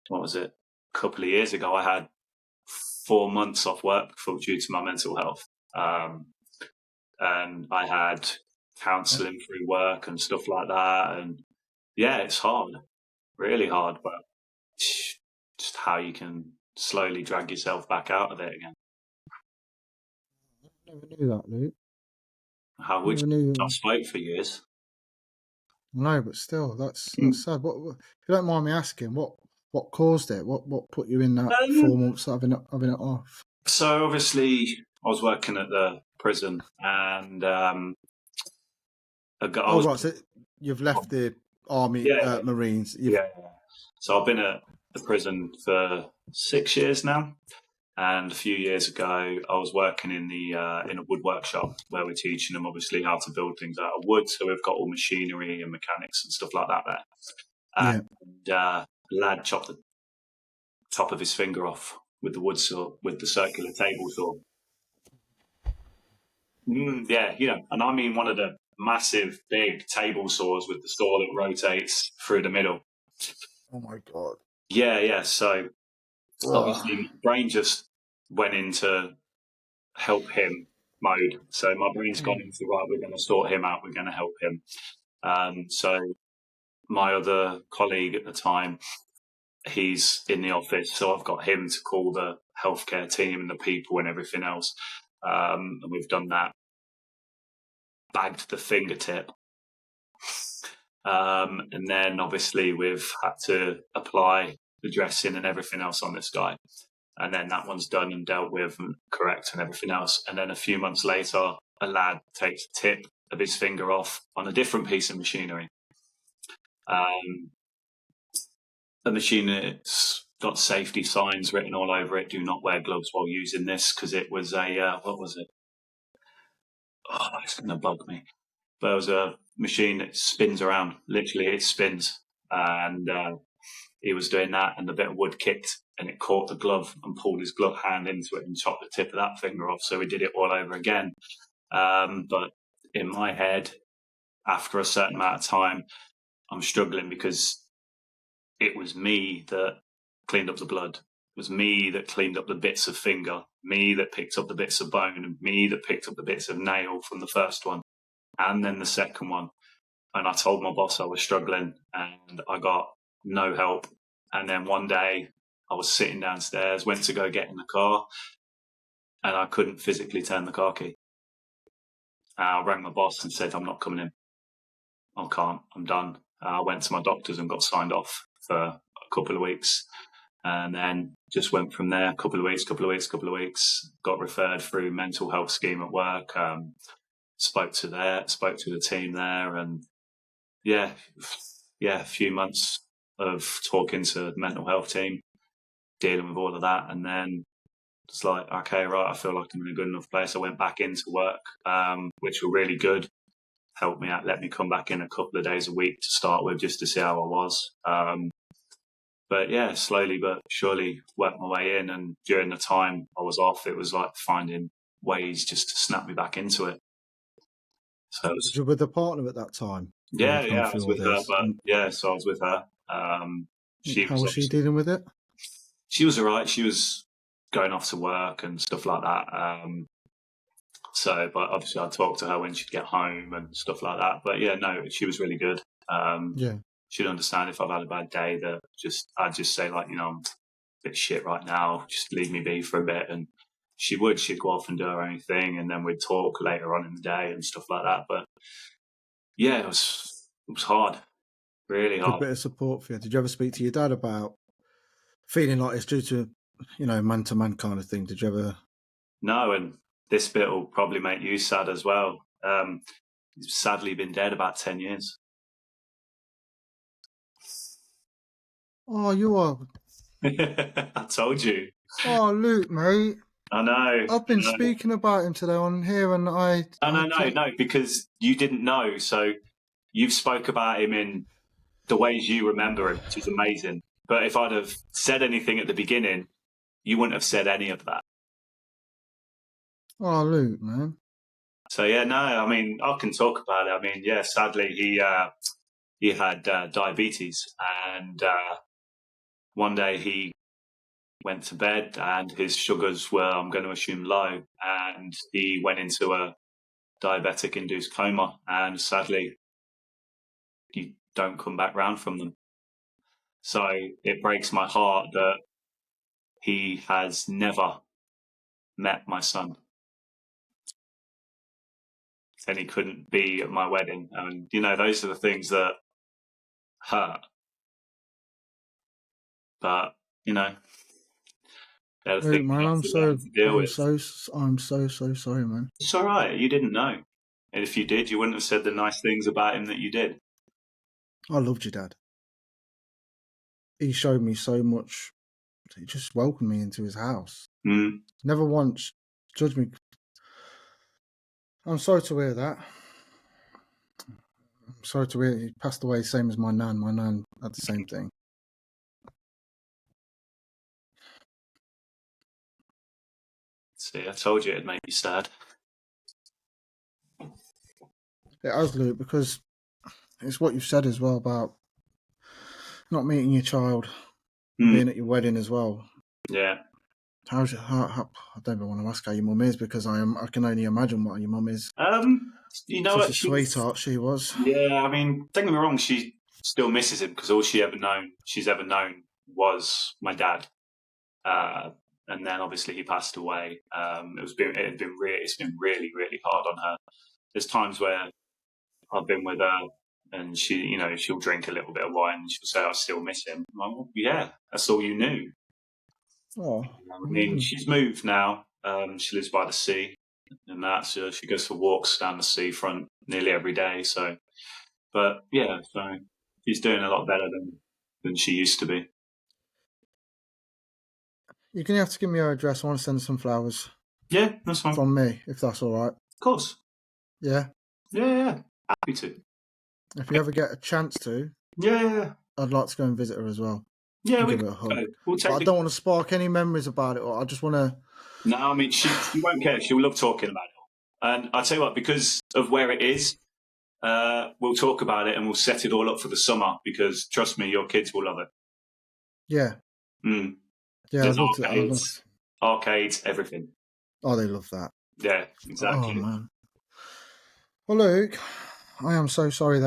what was it? A couple of years ago, I had 4 months off work due to my mental health. And I had counselling through work and stuff like that. And Yeah, it's hard, really hard, but just how you can slowly drag yourself back out of it again. I never knew that, Luke. How would Never you? knew. Not spoke for years. No, but still, that's Mm. sad. If you don't mind me asking, what caused it? What put you in that Um, 4 months having it off? so obviously, I was working at the prison, and I Oh, was right. So you've left the army, yeah, Marines. yeah. So I've been at the prison for 6 years now. And a few years ago, I was working in a wood workshop where we're teaching them obviously how to build things out of wood. So we've got all machinery and mechanics and stuff like that there. Yeah. And a lad chopped the top of his finger off with the wood saw, with the circular table saw. Yeah, and I mean one of the massive, big table saws with the saw that rotates through the middle. Oh my God. Yeah. So Ugh. obviously, my brain just went into help him mode. So my brain's gone into, right, we're going to sort him out, we're going to help him. So my other colleague at the time, he's in the office, so I've got him to call the healthcare team and the people and everything else. And we've done that, bagged the fingertip. And then obviously we've had to apply the dressing and everything else on this guy. And then that one's done and dealt with and correct and everything else. And then a few months later, a lad takes the tip of his finger off on a different piece of machinery. A machine that's got safety signs written all over it. Do not wear gloves while using this, because it was what was it? Oh, it's going to bug me. But it was a machine that spins around. Literally, it spins. And he was doing that, and the bit of wood kicked, and it caught the glove and pulled his glove hand into it and chopped the tip of that finger off. So we did it all over again. But in my head, after a certain amount of time, I'm struggling because it was me that cleaned up the blood. It was me that cleaned up the bits of finger, me that picked up the bits of bone, and me that picked up the bits of nail from the first one, and then the second one. And I told my boss I was struggling, and I got no help. And then one day I was sitting downstairs, went to go get in the car, and I couldn't physically turn the car key. I rang my boss and said, I'm not coming in. I can't. I'm done. I went to my doctors and got signed off for a couple of weeks. And then just went from there, couple of weeks, got referred through mental health scheme at work, spoke to the team there, and a few months of talking to the mental health team, dealing with all of that, and then it's like, okay, right, I feel like I'm in a good enough place. I went back into work, which were really good, helped me out, let me come back in a couple of days a week to start with, just to see how I was. But yeah, slowly but surely worked my way in. And during the time I was off, it was like finding ways just to snap me back into it. So it Was was, you with a partner at that time? You were going I through was all with her, this. but so I was with her. How was she dealing with it? She was all right. She was going off to work and stuff like that. But obviously I'd talk to her when she'd get home and stuff like that. But yeah, no, she was really good. Yeah. She'd understand if I've had a bad day, that I'd just say, like, I'm a bit shit right now, just leave me be for a bit. And she'd go off and do her own thing, and then we'd talk later on in the day and stuff like that. But yeah, it was hard, really Good hard. bit of support for you. Did you ever speak to your dad about feeling like it's due to, man to man kind of thing? Did you ever? No, and this bit will probably make you sad as well. He's sadly been dead about 10 years. Oh, you are. I told you. Oh, Luke, mate. I know. I've been speaking about him today on here, and No, because you didn't know. So you've spoke about him in the ways you remember him, which is amazing. But if I'd have said anything at the beginning, you wouldn't have said any of that. Oh, Luke, man. So yeah, no, I mean, I can talk about it. I mean, yeah, sadly he had diabetes, and one day he went to bed and his sugars were, I'm going to assume, low, and he went into a diabetic induced coma, and sadly don't come back round from them. So it breaks my heart that he has never met my son. And he couldn't be at my wedding. And, those are the things that hurt. But, they're the Luke, things man, you have to learn to deal with. I'm so sorry, man. It's all right. You didn't know. And if you did, you wouldn't have said the nice things about him that you did. I loved your dad. He showed me so much. He just welcomed me into his house. Never once judged me. I'm sorry to hear that. I'm sorry to hear he passed away, same as my nan. My nan had the same thing. See, I told you it'd make you sad. It has, Luke, because it's what you've said as well about not meeting your child, being at your wedding as well. Yeah. How I don't even want to ask how your mum is, because I can only imagine what your mum is. Such a sweetheart she was. Yeah, I mean, don't get me wrong, she still misses him, because all she's ever known was my dad. And then obviously he passed away. It's been really, really hard on her. There's times where I've been with her and she'll drink a little bit of wine and she'll say, I still miss him. I'm like, well, yeah, that's all you knew. Oh, I mean, she's moved now. She lives by the sea and that, so she goes for walks down the seafront nearly every day. So, but yeah, so she's doing a lot better than she used to be. You're going to have to give me your address. I want to send some flowers. Yeah, that's fine. From me, if that's all right. Of course. Yeah? Yeah. Happy to. If you ever get a chance to, yeah, I'd like to go and visit her as well. Yeah, we'll give her a hug. I don't want to spark any memories about it, or I just want to... No, I mean, she won't care. She'll love talking about it. And I'll tell you what, because of where it is, we'll talk about it and we'll set it all up for the summer, because trust me, your kids will love it. Yeah. Yeah, there's arcades, everything. Oh, they love that. Yeah, exactly. Oh, man. Well, Luke, I am so sorry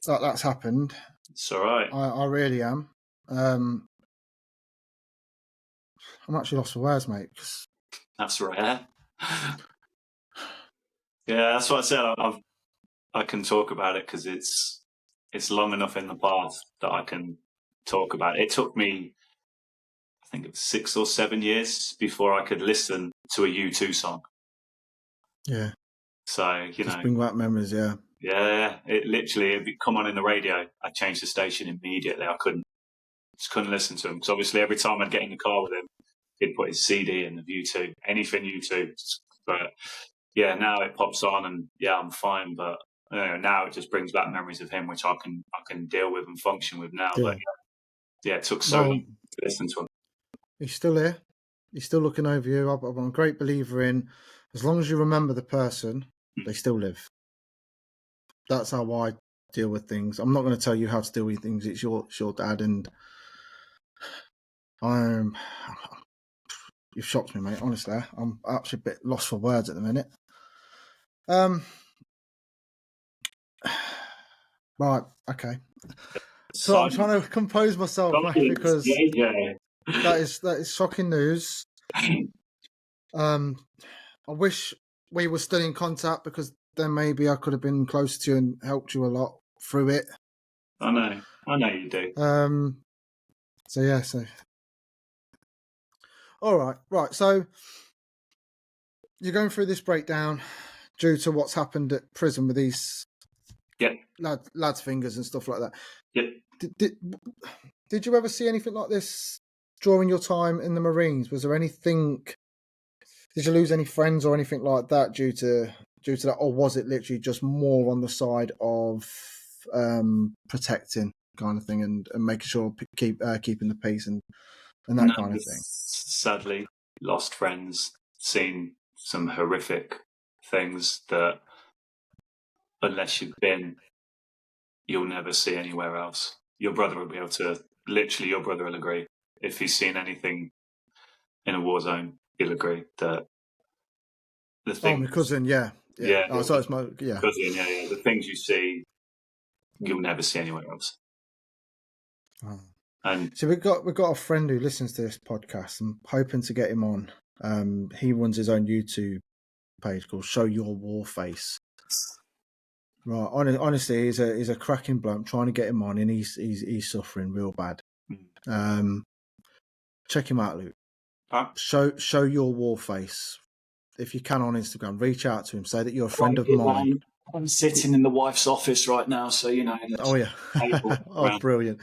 that's happened. It's all right. I really am. I'm actually lost for words, mate. That's rare. Yeah, that's what I said. I can talk about it because it's long enough in the past that I can talk about it. It took me, I think it was 6 or 7 years before I could listen to a U2 song. Yeah. So, just bring back memories, yeah. Yeah, it'd come on in the radio. I'd change the station immediately. I just couldn't listen to him, because obviously every time I'd get in the car with him, he'd put his CD in the U2, anything U2. But yeah, now it pops on and yeah, I'm fine. But now it just brings back memories of him, which I can deal with and function with now. Yeah. But yeah, it took so long to listen to him. He's still here. He's still looking over you. I'm a great believer in, as long as you remember the person, they still live. That's how I deal with things. I'm not going to tell you how to deal with things. It's your dad, and you've shocked me, mate. Honestly, I'm actually a bit lost for words at the minute. Right, okay. So I'm trying to compose myself, mate, because that is shocking news. I wish we were still in contact, because then maybe I could have been closer to you and helped you a lot through it. I know you do. So all right. So you're going through this breakdown due to what's happened at prison with these lads' fingers and stuff like that. Yep. Did you ever see anything like this during your time in the Marines? Was there anything? Did you lose any friends or anything like that due to that, or was it literally just more on the side of protecting kind of thing and making sure keeping the peace and that kind of thing? Sadly, lost friends, seen some horrific things that unless you've been, you'll never see anywhere else. Your brother will be able to, literally your brother will agree. If he's seen anything in a war zone, he'll agree that the thing. Oh, my cousin, yeah. Yeah. Oh, so it's my cousin, yeah. The things you see you'll never see anywhere else. Oh. And so we've got a friend who listens to this podcast. I'm hoping to get him on. He runs his own YouTube page called Show Your War Face. Right, honestly, he's a cracking bloke. I'm trying to get him on, and he's suffering real bad. Check him out, Luke. Show Your War Face. If you can, on Instagram, reach out to him. Say that you're a friend of mine. I'm sitting in the wife's office right now, so you know. Oh yeah. Oh, brilliant.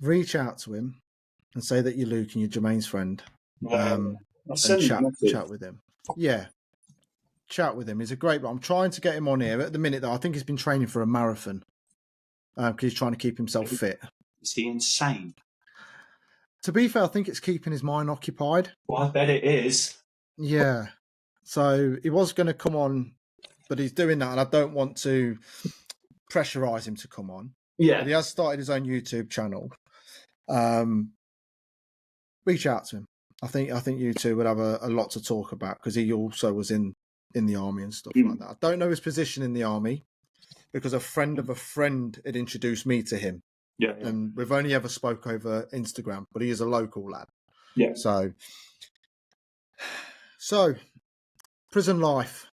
Reach out to him and say that you're Luke and you're Jermaine's friend. And chat with him. Yeah. Chat with him. He's a great. I'm trying to get him on here at the minute, though. I think he's been training for a marathon because he's trying to keep himself fit. Is he insane? To be fair, I think it's keeping his mind occupied. Well, I bet it is. Yeah. So he was going to come on, but he's doing that, and I don't want to pressurize him to come on. Yeah. But he has started his own YouTube channel. Reach out to him. I think you two would have a lot to talk about because he also was in the army and stuff like that. I don't know his position in the army because a friend of a friend had introduced me to him. Yeah. And we've only ever spoke over Instagram, but he is a local lad. Yeah. So prison life.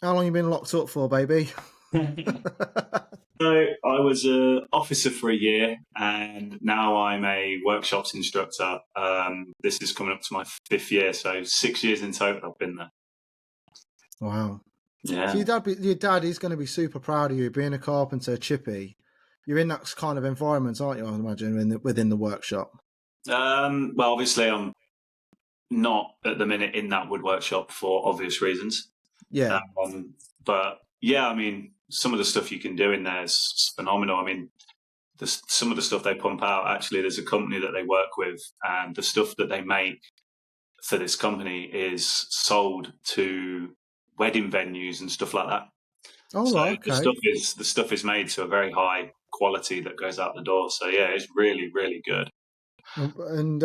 How long you been locked up for, baby? So I was an officer for a year, and now I'm a workshops instructor. This is coming up to my 5th year, so 6 years in total I've been there. Wow. Yeah. So your dad is going to be super proud of you being a carpenter, Chippy. You're in that kind of environment, aren't you? I imagine within the workshop. Well, obviously, I'm not at the minute in that wood workshop for obvious reasons. Yeah. But yeah, I mean, some of the stuff you can do in there is phenomenal. I mean, some of the stuff they pump out. Actually, there's a company that they work with, and the stuff that they make for this company is sold to wedding venues and stuff like that. Oh, so okay. The stuff is made to a very high quality that goes out the door. So yeah, it's really, really good. And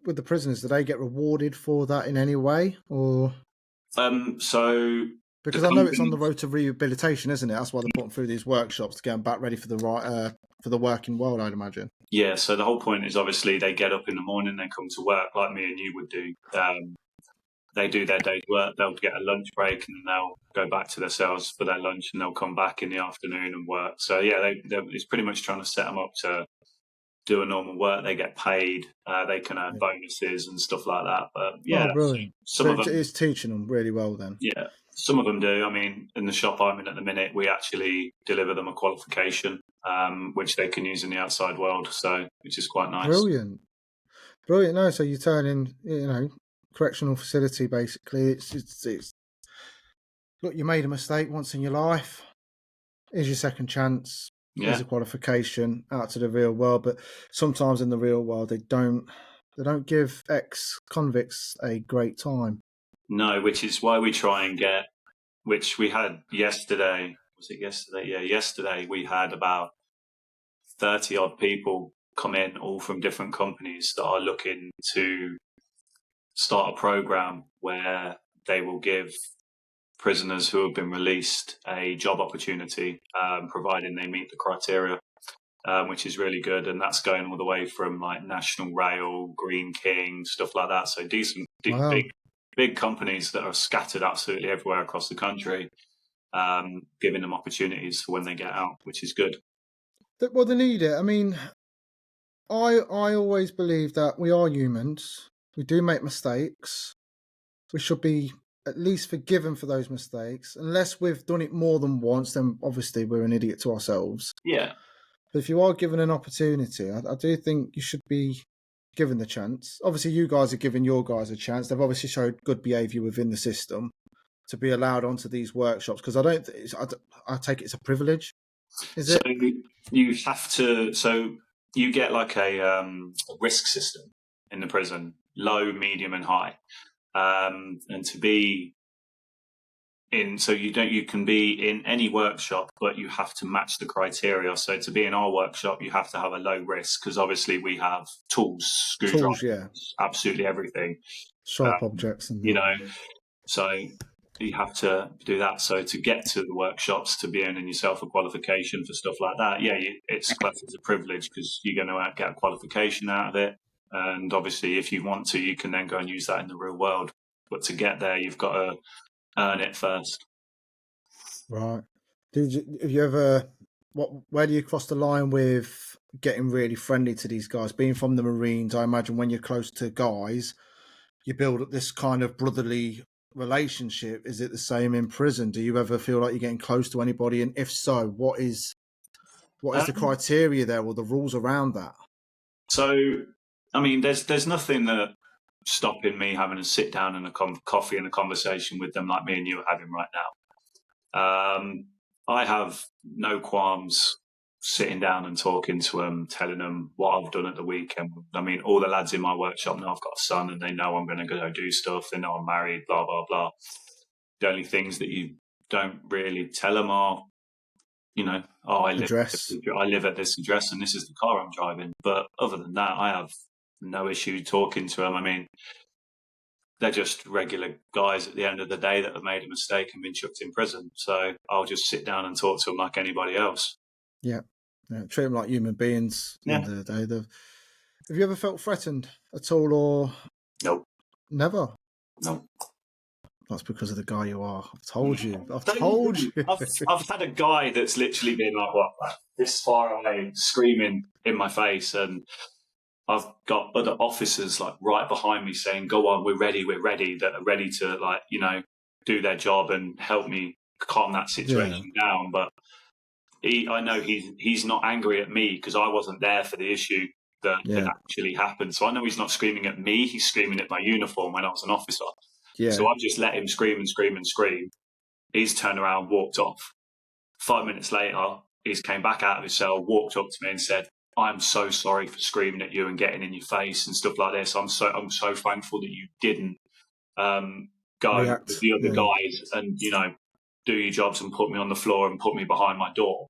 with the prisoners, do they get rewarded for that in any way, or? Because I know it's on the road to rehabilitation, isn't it? That's why they're putting through these workshops to get them back ready for the working world, I'd imagine. Yeah. So the whole point is obviously they get up in the morning, they come to work like me and you would do. They do their day's work, they'll get a lunch break, and then they'll go back to their cells for their lunch, and they'll come back in the afternoon and work. So yeah, it's pretty much trying to set them up to do a normal work. They get paid, they can earn bonuses and stuff like that. But yeah, brilliant. Some of them, it's teaching them really well then. Yeah, some of them do. I mean, in the shop I'm in at the minute, we actually deliver them a qualification, which they can use in the outside world. So, which is quite nice. Brilliant. No, so you turn in, correctional facility basically. It's look, you made a mistake once in your life. Here's your second chance. Yeah. Here's a qualification out to the real world. But sometimes in the real world they don't give ex-convicts a great time. No, which is why we try and get, which we had yesterday. Was it yesterday? Yeah, yesterday we had about 30 odd people come in, all from different companies that are looking to start a program where they will give prisoners who have been released a job opportunity, providing they meet the criteria, which is really good. And that's going all the way from like National Rail, Green King, stuff like that. So decent Wow. big companies that are scattered absolutely everywhere across the country, giving them opportunities for when they get out, which is good. Well, they need it. I mean, I always believe that we are humans. We do make mistakes. We should be at least forgiven for those mistakes. Unless we've done it more than once, then obviously we're an idiot to ourselves. Yeah. But if you are given an opportunity, I do think you should be given the chance. Obviously, you guys are giving your guys a chance. They've obviously showed good behaviour within the system to be allowed onto these workshops. Because I take it it's a privilege. Is it? You have to. So you get like a risk system in the prison. Low, medium, and high, and to be in. So you can be in any workshop, but you have to match the criteria. So to be in our workshop, you have to have a low risk because obviously we have tools, screwdrivers, absolutely everything, sharp objects, and So you have to do that. So to get to the workshops, to be earning yourself a qualification for stuff like that, it's classed as a privilege because you're going to get a qualification out of it. And obviously, if you want to, you can then go and use that in the real world. But to get there, you've got to earn it first. Right. Have you ever? Where do you cross the line with getting really friendly to these guys? Being from the Marines, I imagine when you're close to guys, you build up this kind of brotherly relationship. Is it the same in prison? Do you ever feel like you're getting close to anybody? And if so, what is the criteria there or the rules around that? So, I mean, there's nothing that stopping me having a sit down and a coffee and a conversation with them like me and you are having right now. I have no qualms sitting down and talking to them, telling them what I've done at the weekend. I mean, all the lads in my workshop know I've got a son and they know I'm going to go do stuff. They know I'm married, blah, blah, blah. The only things that you don't really tell them are, I live at this address and this is the car I'm driving. But other than that, I have no issue talking to them. I mean, they're just regular guys at the end of the day that have made a mistake and been chucked in prison. So I'll just sit down and talk to them like anybody else. Yeah. Treat them like human beings at the end of the day. Have you ever felt threatened at all or? Nope. Never? No. That's because of the guy you are. I've told you. I've had a guy that's literally been like this far away screaming in my face, and I've got other officers like right behind me saying, "Go on, we're ready," that are ready to do their job and help me calm that situation down. But I know he's not angry at me because I wasn't there for the issue that actually happened. So I know he's not screaming at me. He's screaming at my uniform when I was an officer. Yeah. So I've just let him scream and scream and scream. He's turned around, walked off. 5 minutes later, he's came back out of his cell, walked up to me and said, "I'm so sorry for screaming at you and getting in your face and stuff like this. I'm so thankful that you didn't go with the other guys and do your jobs and put me on the floor and put me behind my door."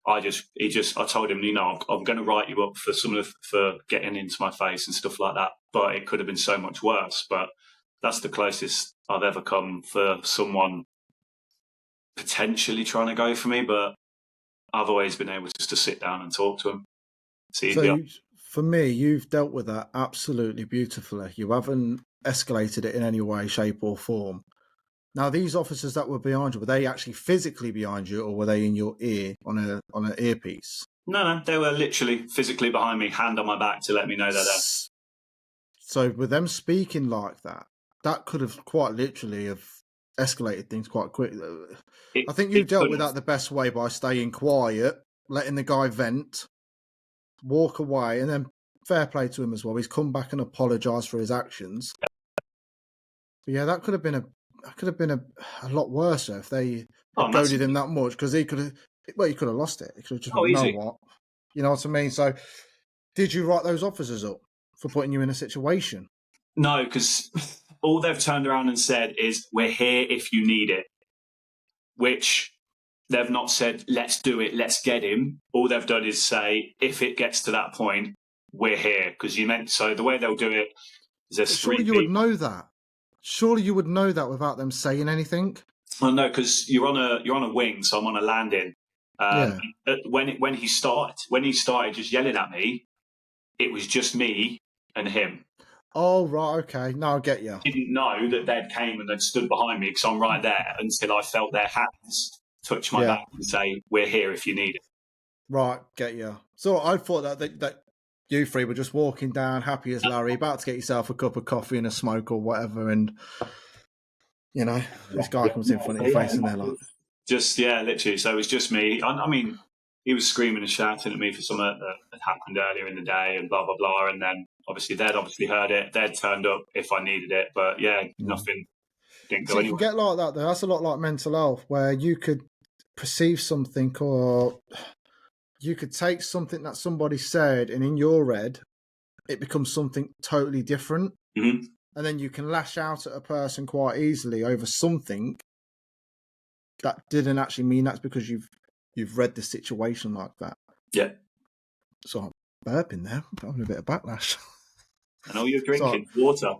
I told him, I'm going to write you up for getting into my face and stuff like that. But it could have been so much worse. But that's the closest I've ever come for someone potentially trying to go for me. But I've always been able just to sit down and talk to them. So for me, you've dealt with that absolutely beautifully. You haven't escalated it in any way, shape or form. Now, these officers that were behind you, were they actually physically behind you or were they in your ear on an earpiece? No, they were literally physically behind me, hand on my back to let me know that. So with them speaking like that, that could have quite literally have escalated things quite quickly. I think you've dealt with that the best way by staying quiet, letting the guy vent, walk away, and then fair play to him as well. He's come back and apologised for his actions. But yeah, that could have been a lot worse if they had goaded him that much, because he could have lost it. He could have just you know what I mean? So did you write those officers up for putting you in a situation? No, because all they've turned around and said is, "We're here if you need it," which they've not said, "Let's do it, let's get him." All they've done is say, "If it gets to that point, we're here." So the way they'll do it is there's Surely you would know that. Surely you would know that without them saying anything. Well, no, because you're on a wing, so I'm on a landing. When he started just yelling at me, it was just me and him. Oh, right, okay. No, I get you. I didn't know that they'd came and they'd stood behind me because I'm right there until I felt their hands touch my back and say, "We're here if you need it." Right, get you. So I thought that you three were just walking down, happy as Larry, about to get yourself a cup of coffee and a smoke or whatever, and this guy comes in front of your face and they're like, literally. So it was just me. I mean, he was screaming and shouting at me for something that had happened earlier in the day and blah blah blah. And then they'd heard it. They'd turned up if I needed it, but nothing didn't go anywhere. You can get like that though. That's a lot like mental health, where you could perceive something or you could take something that somebody said, and in your head, it becomes something totally different. Mm-hmm. And then you can lash out at a person quite easily over something that didn't actually mean that's because you've read the situation like that. Yeah. So I'm burping there. I'm having a bit of backlash. I know you're drinking water.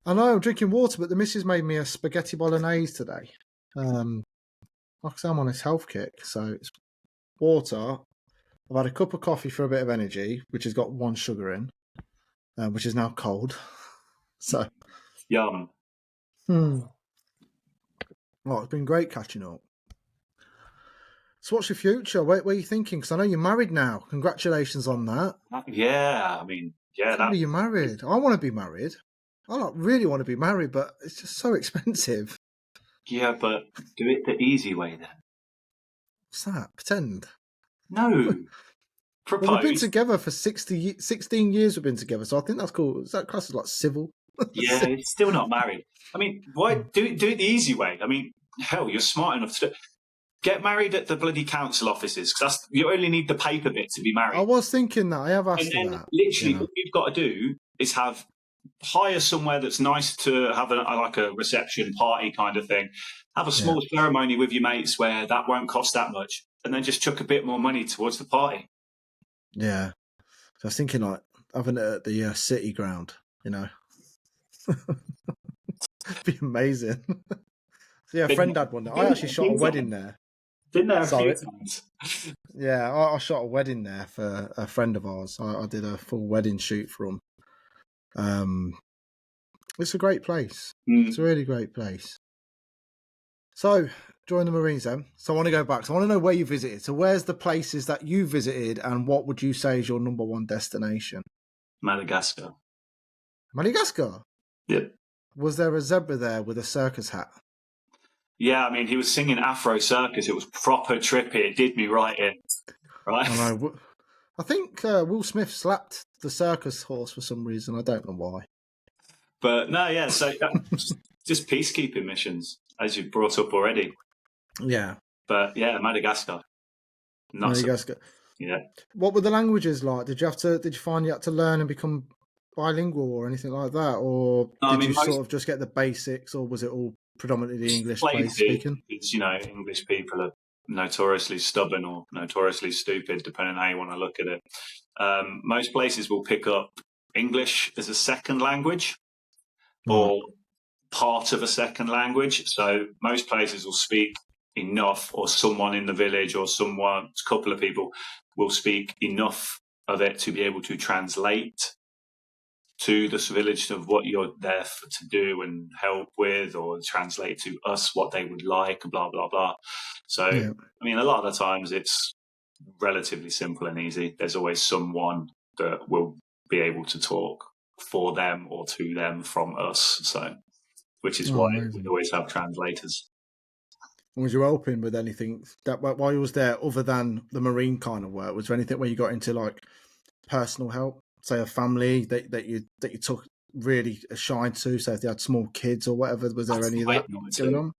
I know I'm drinking water, but the missus made me a spaghetti bolognese today. Like I say, I'm on this health kick, so it's water. I've had a cup of coffee for a bit of energy, which has got 1 sugar in, which is now cold. So, Yum. well, it's been great catching up. So, what's your future? Where are you thinking? Because I know you're married now. Congratulations on that. Yeah, I mean, yeah, Can't believe you're married. I want to be married. I like really want to be married, but it's just so expensive. yeah, but do it the easy way then. What's that? Pretend. No, Well, we've been propose. together for 16 years. We've been together, so I think that's cool. Is that class as like civil? Yeah, it's still not married. I mean, why do it the easy way? I mean, hell, you're smart enough to get married at the bloody council offices because you only need the paper bit to be I married. was thinking that. I have And asked her then that. literally, You know? what you've got to do is hire somewhere that's nice to have like a reception party kind of thing. Have a small ceremony with your mates where that won't cost that much, and then just chuck a bit more money towards the party. Yeah. So I was thinking like having it at the city ground, you know. It'd be amazing. So yeah, a friend had one there. I actually shot a wedding there. Been there a Sorry. few times. Yeah, I shot a wedding there for a friend of ours. I did a full wedding shoot for him. It's a great place. It's a really great place. So, join the Marines then. So I want to go back. So I want to know where you visited. So where's the places that you visited and what would you say is your number one destination? Madagascar. Madagascar? Yep. Was there a zebra there with a circus hat? Yeah, I mean, he was singing Afro Circus. It was proper trippy. It did me right in. Right? I know. I think Will Smith slapped the circus horse for some reason. I don't know why. But no, yeah, so just peacekeeping missions, as you brought up already. Yeah. But yeah, Madagascar. Madagascar. Yeah. What were the languages like? Did you find you had to learn and become bilingual or anything like that? Or did you sort of just get the basics, or was it all predominantly English based speaking? It's, English people are notoriously stubborn or notoriously stupid, depending on how you want to look at it. Most places will pick up English as a second language or part of a second language. So most places will speak enough, or someone in the village or a couple of people will speak enough of it to be able to translate to this village of what you're there to do and help with, or translate to us what they would like, blah, blah, blah. So, I mean, a lot of the times it's relatively simple and easy. There's always someone that will be able to talk for them or to them from us. So, which is why we always have translators. Was you helping with anything that while you was there, other than the marine kind of work? Was there anything where you got into like personal help? Say a family that you took really a shine to, say if they had small kids or whatever, was there any of that going on?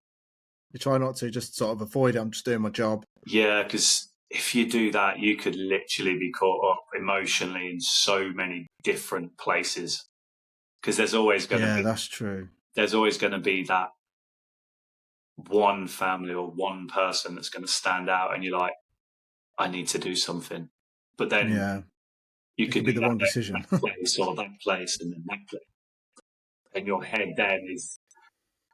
You try not to, just sort of avoid it. I'm just doing my job. Yeah, because if you do that, you could literally be caught up emotionally in so many different places. Because there's always going to be, that's true. There's always going to be that one family or one person that's going to stand out, and you're like, I need to do something. But then you could be the wrong decision. That place or that place and then that place. And your head then is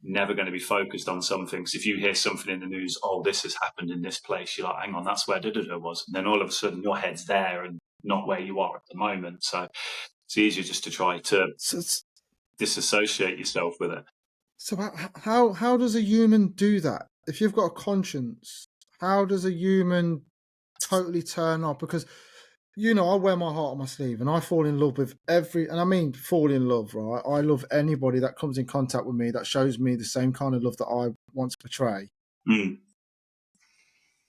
never going to be focused on something. Because if you hear something in the news, oh, this has happened in this place, you're like, hang on, that's where da-da-da was. And then all of a sudden your head's there and not where you are at the moment. So it's easier just to try to disassociate yourself with it. So how does a human do that? If you've got a conscience, how does a human totally turn off? Because I wear my heart on my sleeve and I fall in love with and I mean fall in love, right? I love anybody that comes in contact with me that shows me the same kind of love that I want to portray. And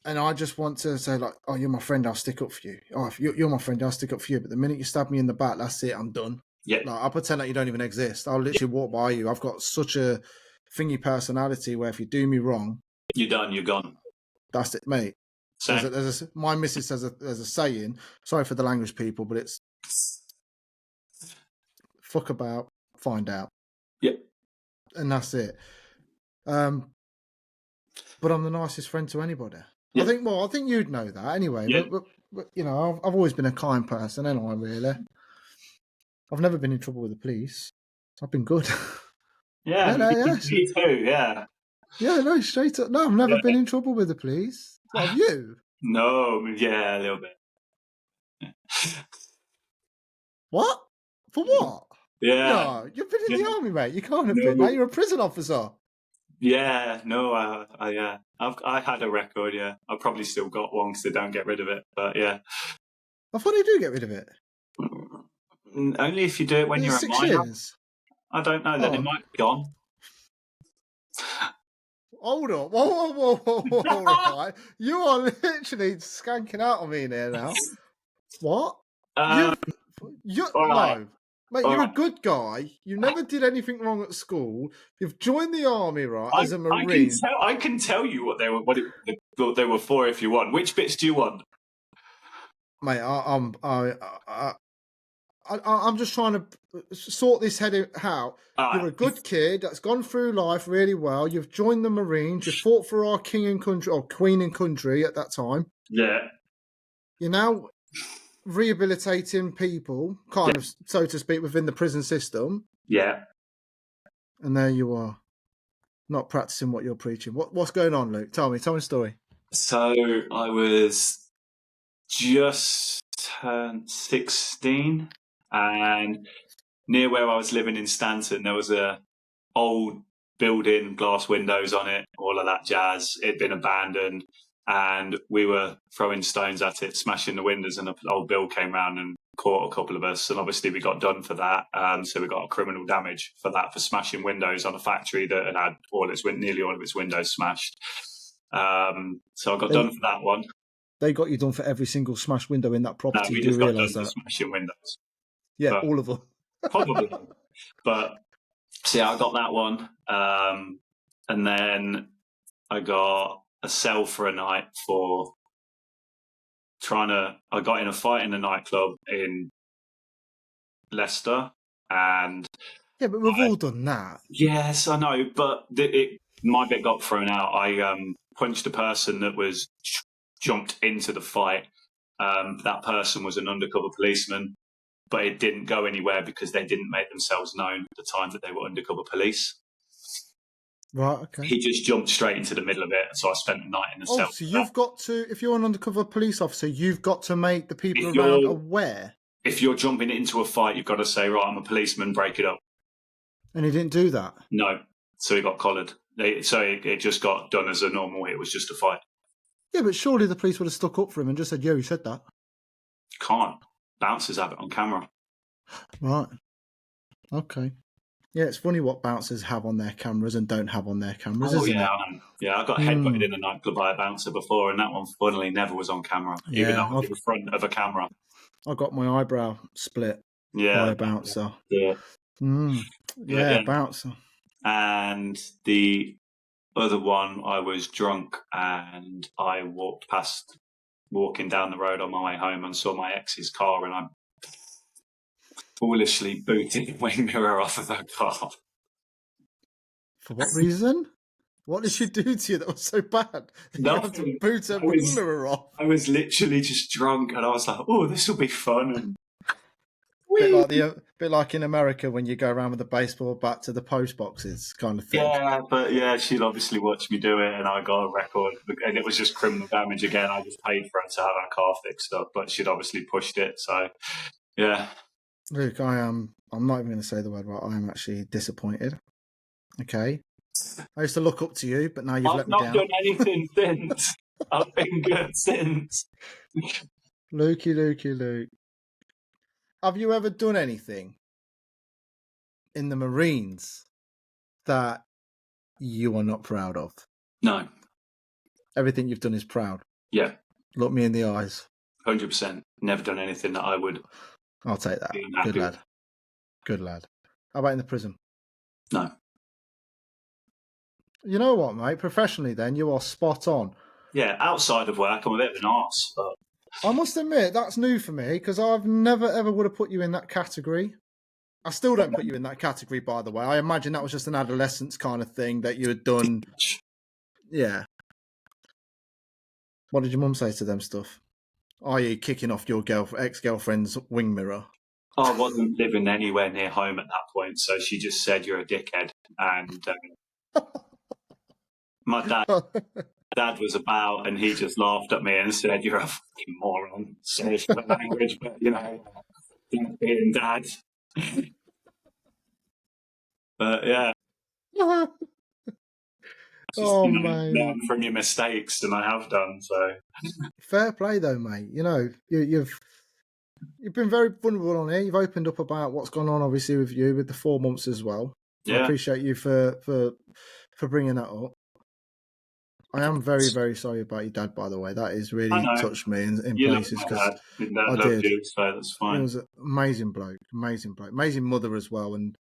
I just want to say like, oh, you're my friend, I'll stick up for you. Oh, if you're my friend, I'll stick up for you. But the minute you stab me in the back, that's it, I'm done. Yeah. Like, I'll pretend like you don't even exist. I'll literally walk by you. I've got such a thingy personality where if you do me wrong, you're done, you're gone. That's it, mate. My missus says there's a saying, sorry for the language people, but it's fuck about, find out. Yep. And that's it. But I'm the nicest friend to anybody. Yep. I think you'd know that anyway. Yep. But I've always been a kind person, ain't I, really? I've never been in trouble with the police. I've been good. Yeah, no, yeah. me too, yeah. Yeah, no, straight up. No, I've never been in trouble with the police. What, have you? No, yeah, a little bit. Yeah. What? For what? Yeah. No, you've been in Yeah. the army, mate. You can't have been. Now No. you're a prison officer. Yeah, no, I had a record, yeah. I've probably still got one because they don't get rid of it, but yeah. I thought you do get rid of it. Only if you do it when Is it you're a 6 minor. years? I don't know, that it Oh. might be gone. Hold up. Whoa, right. You are literally skanking out on me here now. What? All right, No. Mate, all you're a right. good guy. You never did anything wrong at school. You've joined the army, right, as a Marine. I can tell you what they were for if you want. Which bits do you want? Mate, I'm just trying to sort this head out. You're a good kid that's gone through life really well. You've joined the Marines. You fought for our king and country, or queen and country at that time. Yeah. You're now rehabilitating people, kind of, so to speak, within the prison system. Yeah. And there you are, not practicing what you're preaching. What's going on, Luke? Tell me a story. So I was just turned 16, and near where I was living in Stanton, there was a old building, glass windows on it, all of that jazz. It'd been abandoned, and we were throwing stones at it, smashing the windows, and an old bill came round and caught a couple of us, and obviously we got done for that. So we got a criminal damage for that, for smashing windows on a factory that had nearly all of its windows smashed. So I got done for that one. They got you done for every single smashed window in that property. No, we Do you just got done realise for that? smashing windows. Yeah, But all of them. probably. But so yeah, I got that one, and then I got a cell for a night for I got in a fight in a nightclub in Leicester, and yeah, but we've all done that. Yes, I know, but my bit got thrown out. I punched a person that was jumped into the fight. That person was an undercover policeman, but it didn't go anywhere because they didn't make themselves known at the time that they were undercover police. Right, okay. He just jumped straight into the middle of it, so I spent the night in the cell. Oh, so you've got to, if you're an undercover police officer, you've got to make the people around aware. If you're jumping into a fight, you've got to say, right, I'm a policeman, break it up. And he didn't do that? No, so he got collared. So it just got done as a normal, it was just a fight. Yeah, but surely the police would have stuck up for him and just said, yeah, he said that. Can't. Bouncers have it on camera. Right. Okay. Yeah, it's funny what bouncers have on their cameras and don't have on their cameras, isn't it? Yeah, I got headbutted in a nightclub by a bouncer before, and that one, funnily, never was on camera, even though I was in front of a camera. I got my eyebrow split by a bouncer. Yeah. Yeah, bouncer. And the other one, I was drunk, and I walking down the road on my way home, and saw my ex's car, and I foolishly booted the wing mirror off of her car. For what reason? What did she do to you that was so bad? You had to boot her wing mirror off. I was literally just drunk, and I was like, "Oh, this will be fun." And bit like in America when you go around with a baseball bat to the post boxes, kind of thing. Yeah, but yeah, she'd obviously watched me do it, and I got a record, and it was just criminal damage again. I just paid for her to have her car fixed up, but she'd obviously pushed it. So, yeah. Luke, I'm not even going to say the word right. I am actually disappointed. Okay. I used to look up to you, but now you've let me down. I've not done anything since. I've been good since. Luke. Have you ever done anything in the Marines that you are not proud of? No. Everything you've done is proud? Yeah. Look me in the eyes. 100%. Never done anything that I would... I'll take that. Good lad. How about in the prison? No. You know what, mate? Professionally, then, you are spot on. Yeah, outside of work, I'm a bit of an arse, but... I must admit, that's new for me, because I've never, ever would have put you in that category. I still don't put you in that category, by the way. I imagine that was just an adolescence kind of thing that you had done. Yeah. What did your mum say to them stuff? Are you kicking off your ex-girlfriend's wing mirror? I wasn't living anywhere near home at that point, so she just said, "You're a dickhead." And my dad was about, and he just laughed at me and said, "You're a fucking moron." Sorry for the language, but dad being dad. But yeah. Just, mate. learn from your mistakes, and I have done so. Fair play, though, mate. You've been very vulnerable on here. You've opened up about what's gone on, obviously, with you with the 4 months as well. Yeah. I appreciate you for bringing that up. I am very, very sorry about your dad, by the way. That has really touched me in places because I did. You, so that's fine. He was an amazing bloke, amazing mother as well. And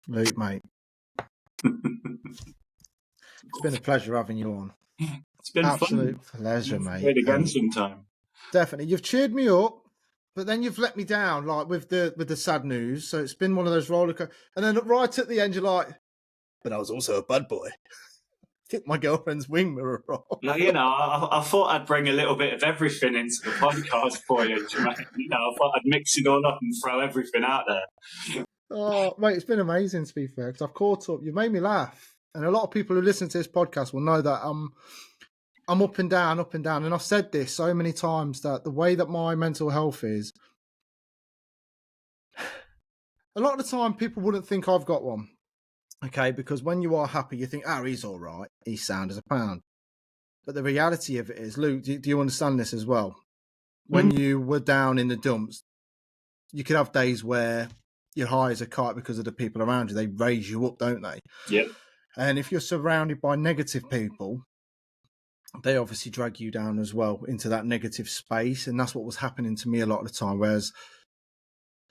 Luke, mate, it's been a pleasure having you on. It's been absolute pleasure, mate. Play it again sometime. Definitely, you've cheered me up, but then you've let me down, like with the sad news. So it's been one of those rollercoaster. And then right at the end, you're like, "But I was also a bad boy." Hit my girlfriend's wing mirror off. No, I thought I'd bring a little bit of everything into the podcast for you. I thought I'd mix it all up and throw everything out there. Oh, mate, it's been amazing, to be fair, because I've caught up. You've made me laugh. And a lot of people who listen to this podcast will know that I'm up and down. And I've said this so many times that the way that my mental health is, a lot of the time people wouldn't think I've got one. Okay, because when you are happy, you think, he's all right. He's sound as a pound. But the reality of it is, Luke, do you understand this as well? When you were down in the dumps, you could have days where you're high as a kite because of the people around you. They raise you up, don't they? Yeah. And if you're surrounded by negative people, they obviously drag you down as well into that negative space. And that's what was happening to me a lot of the time. Whereas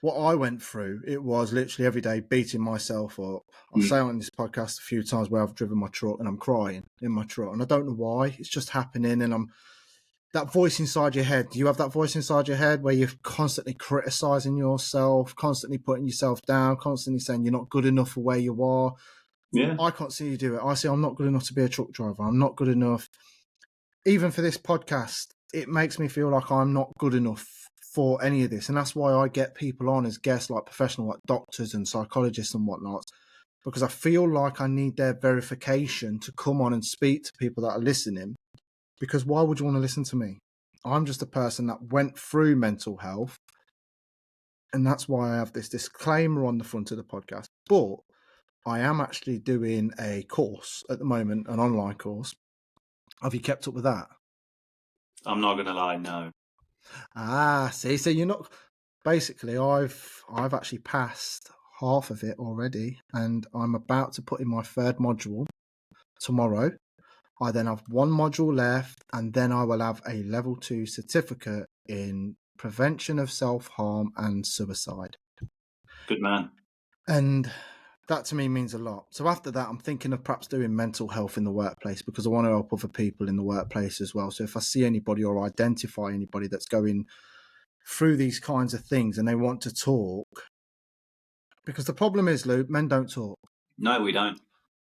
what I went through, it was literally every day beating myself up. I'll say on this podcast a few times where I've driven my truck and I'm crying in my truck. And I don't know why. It's just happening. And that voice inside your head. Do you have that voice inside your head where you're constantly criticizing yourself, constantly putting yourself down, constantly saying you're not good enough for where you are? Yeah. I can't see you do it. I say I'm not good enough to be a truck driver. I'm not good enough. Even for this podcast, it makes me feel like I'm not good enough for any of this. And that's why I get people on as guests, like professional, like doctors and psychologists and whatnot, because I feel like I need their verification to come on and speak to people that are listening. Because why would you want to listen to me? I'm just a person that went through mental health. And that's why I have this disclaimer on the front of the podcast. But I am actually doing a course at the moment, an online course. Have you kept up with that? I'm not going to lie, no. See, so you're not. Basically, I've actually passed half of it already, and I'm about to put in my 3rd module tomorrow. I then have 1 module left, and then I will have a level 2 certificate in prevention of self-harm and suicide. Good man. And that to me means a lot. So after that, I'm thinking of perhaps doing mental health in the workplace because I want to help other people in the workplace as well. So if I see anybody or identify anybody that's going through these kinds of things and they want to talk, because the problem is, Luke, men don't talk. No, we don't.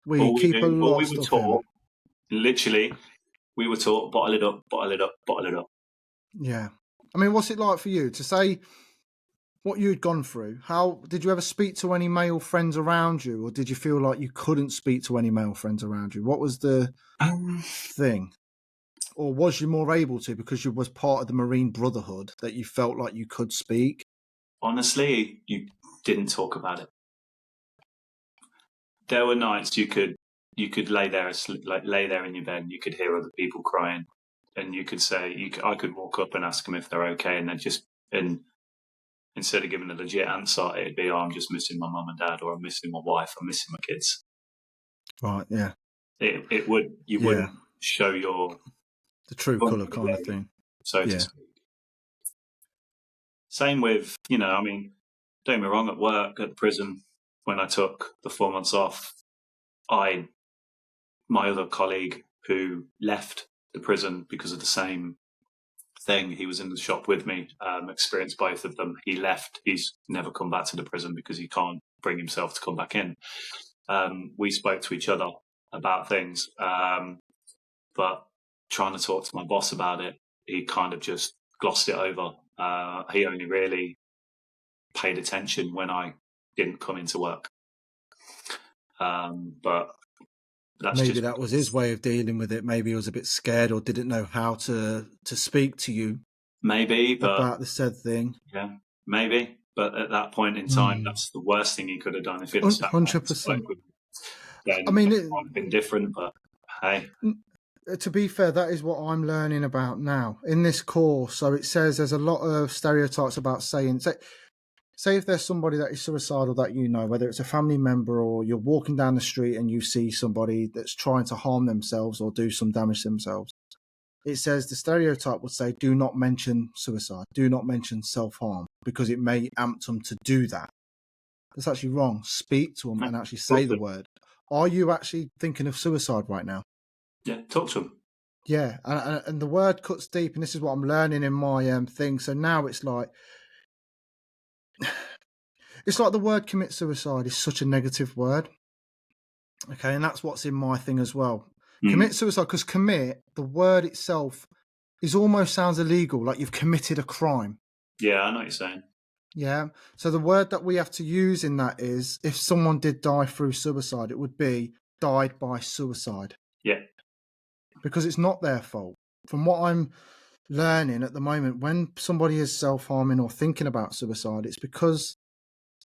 We keep a lot of stuff in. Literally, we were taught, bottle it up, bottle it up, bottle it up. Yeah. I mean, what's it like for you to say what you'd gone through? How did you ever speak to any male friends around you, or did you feel like you couldn't speak to any male friends around you? What was the thing? Or was you more able to because you was part of the Marine Brotherhood that you felt like you could speak? Honestly, you didn't talk about it. There were nights you could lay there in your bed and you could hear other people crying, and you could say, I could walk up and ask them if they're okay, and instead of giving a legit answer, it'd be, I'm just missing my mum and dad, or I'm missing my wife, I'm missing my kids. Right, yeah. You wouldn't show the true colour kind of thing. So to speak. Same with, don't get me wrong, at work, at the prison, when I took the 4 months off, my other colleague who left the prison because of the same thing, he was in the shop with me, experienced both of them. He left. He's never come back to the prison because he can't bring himself to come back in. We spoke to each other about things, but trying to talk to my boss about it, he kind of just glossed it over. He only really paid attention when I didn't come into work. But maybe that was his way of dealing with it. Maybe he was a bit scared or didn't know how to speak to you. Maybe, but about the said thing. Yeah, maybe. But at that point in time, that's the worst thing he could have done. If it had 100%. then I mean, it might have been different. But hey, to be fair, that is what I'm learning about now in this course. So it says there's a lot of stereotypes about saying. Say if there's somebody that is suicidal that you know, whether it's a family member or you're walking down the street and you see somebody that's trying to harm themselves or do some damage to themselves. It says the stereotype would say, do not mention suicide, do not mention self-harm, because it may amp them to do that. That's actually wrong. Speak to them and actually say the word. Are you actually thinking of suicide right now? Yeah, talk to them. Yeah, and the word cuts deep, and this is what I'm learning in my thing. So now it's like the word commit suicide is such a negative word. Okay, and that's what's in my thing as well. Commit suicide, because commit, the word itself, is almost sounds illegal, like you've committed a crime. Yeah, I know what you're saying. Yeah. So the word that we have to use in that is, if someone did die through suicide, it would be died by suicide. Yeah. Because it's not their fault. From what I'm learning at the moment, when somebody is self-harming or thinking about suicide, it's because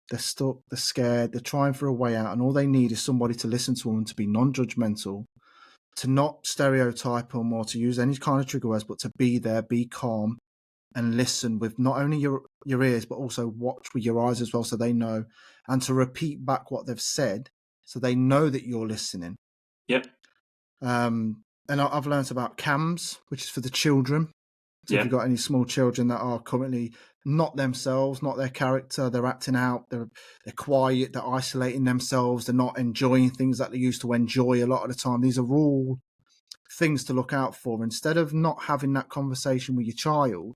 they're stuck, they're scared, they're trying for a way out, and all they need is somebody to listen to them, to be non-judgmental, to not stereotype them or to use any kind of trigger words, but to be there, be calm, and listen with not only your ears, but also watch with your eyes as well, so they know, and to repeat back what they've said, so they know that you're listening. Yep. And I've learned about CAMS, which is for the children. So if you've got any small children that are currently not themselves, not their character, they're acting out, they're quiet, they're isolating themselves, they're not enjoying things that they used to enjoy a lot of the time. These are all things to look out for. Instead of not having that conversation with your child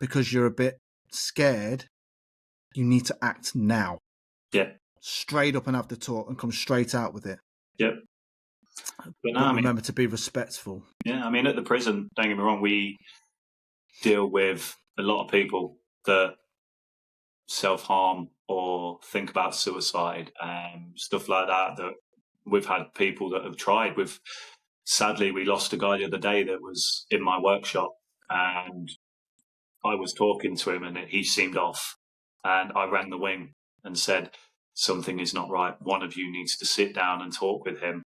because you're a bit scared, you need to act now. Yeah. Straight up and have the talk and come straight out with it. Yep. But remember to be respectful. Yeah, I mean, at the prison, don't get me wrong, we deal with a lot of people that self-harm or think about suicide and stuff like that. That we've had people that have tried. Sadly, we lost a guy the other day that was in my workshop, and I was talking to him, and he seemed off. And I rang the wing and said, something is not right. One of you needs to sit down and talk with him.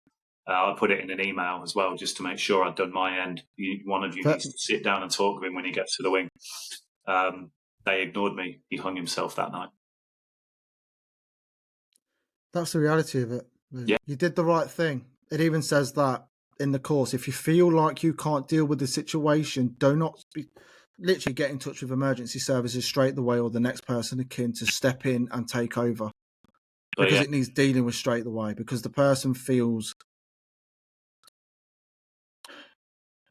I put it in an email as well, just to make sure I'd done my end. One of you needs to sit down and talk with him when he gets to the wing. They ignored me. He hung himself that night. That's the reality of it. Yeah. You did the right thing. It even says that in the course. If you feel like you can't deal with the situation, literally get in touch with emergency services straight away, or the next person akin to step in and take over. Because it needs dealing with straight away, because the person feels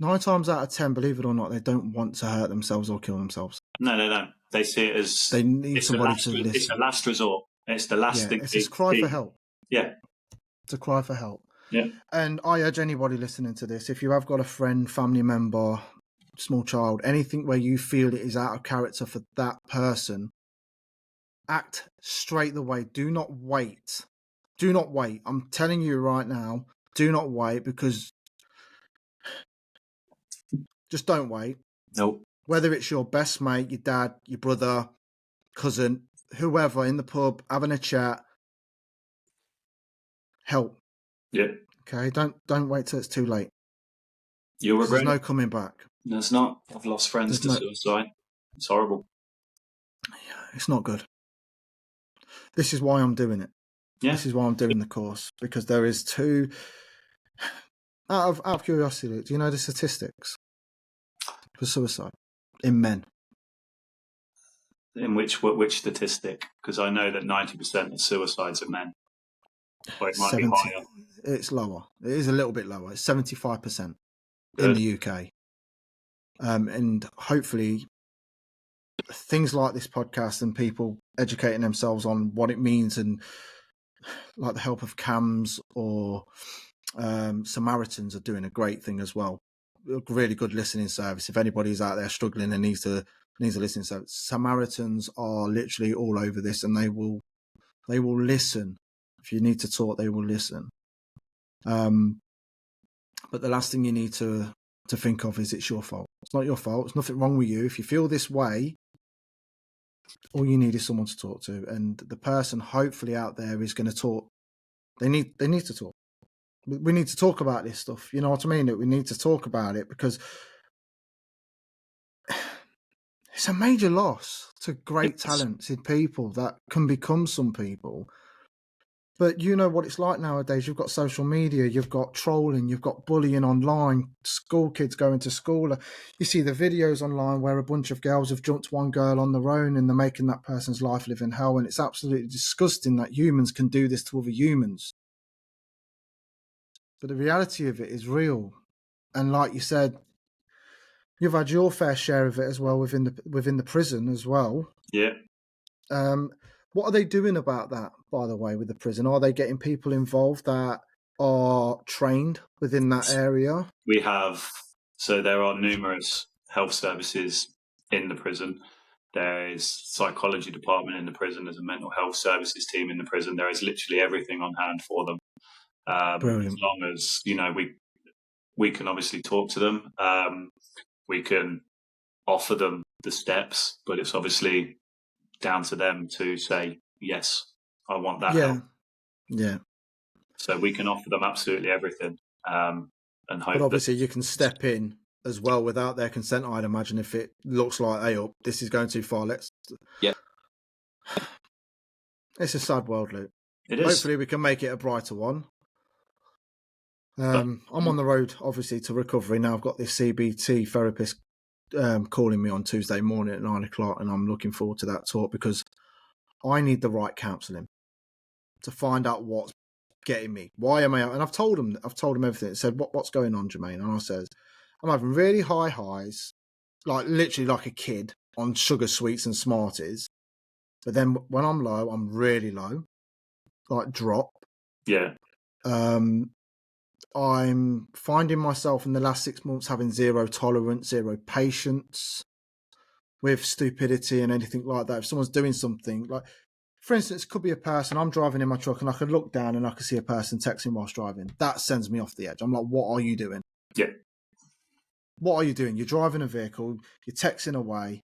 9 times out of 10, believe it or not, they don't want to hurt themselves or kill themselves. No, they don't. They see it as they need somebody to listen. It's a last resort. It's the last thing. It's a cry for help. Yeah. It's a cry for help. Yeah. And I urge anybody listening to this, if you have got a friend, family member, small child, anything where you feel it is out of character for that person, act straight away. Do not wait. Do not wait. I'm telling you right now, do not wait, because just don't wait. Nope. Whether it's your best mate, your dad, your brother, cousin, whoever in the pub, having a chat, help. Yeah. Okay, don't wait till it's too late. You'll regret. There's no coming back. There's not. I've lost friends to suicide. It's horrible. Yeah, it's not good. This is why I'm doing it. Yeah. This is why I'm doing the course, because there is two. Out of curiosity, do you know the statistics for suicide in men? In which statistic? Because I know that 90% of suicides are men. Or it might be higher. It's lower. It is a little bit lower. It's 75% in the UK. And hopefully things like this podcast and people educating themselves on what it means, and like the help of CAMS or Samaritans are doing a great thing as well. A really good listening service. If anybody's out there struggling and needs to needs to listen. So Samaritans are literally all over this, and they will listen. If you need to talk, they will listen. But the last thing you need to think of is it's your fault. It's not your fault. There's nothing wrong with you. If you feel this way, all you need is someone to talk to, and the person hopefully out there is going to talk. They need to talk. We need to talk about this stuff. You know what I mean? We need to talk about it because it's a major loss to great talented people that can become some people. But you know what it's like nowadays. You've got social media, you've got trolling, you've got bullying online, school kids going to school. You see the videos online where a bunch of girls have jumped one girl on their own and they're making that person's life live in hell. And it's absolutely disgusting that humans can do this to other humans. But the reality of it is real. And like you said, you've had your fair share of it as well within the prison as well. Yeah. What are they doing about that, by the way, with the prison? Are they getting people involved that are trained within that area? We have, so there are numerous health services in the prison. There is psychology department in the prison. There's a mental health services team in the prison. There is literally everything on hand for them. Brilliant. As long as, we can obviously talk to them. We can offer them the steps, but it's obviously down to them to say, yes, I want that help. Yeah. So we can offer them absolutely everything. And hope but obviously you can step in as well without their consent, I'd imagine, if it looks like, hey, this is going too far. Yeah. It's a sad world, Luke. It is. Hopefully we can make it a brighter one. I'm on the road, obviously, to recovery now. I've got this CBT therapist calling me on Tuesday morning at 9:00, and I'm looking forward to that talk because I need the right counselling to find out what's getting me. Why am I out? And I've told him everything. I said, what's going on, Jermaine? And I said, I'm having really high highs, like literally like a kid on sugar sweets and Smarties. But then when I'm low, I'm really low, like drop. Yeah. I'm finding myself in the last 6 months having zero tolerance, zero patience with stupidity and anything like that. If someone's doing something, like, for instance, it could be a person, I'm driving in my truck and I can look down and I can see a person texting whilst driving. That sends me off the edge. I'm like, what are you doing? Yeah. What are you doing? You're driving a vehicle, you're texting away.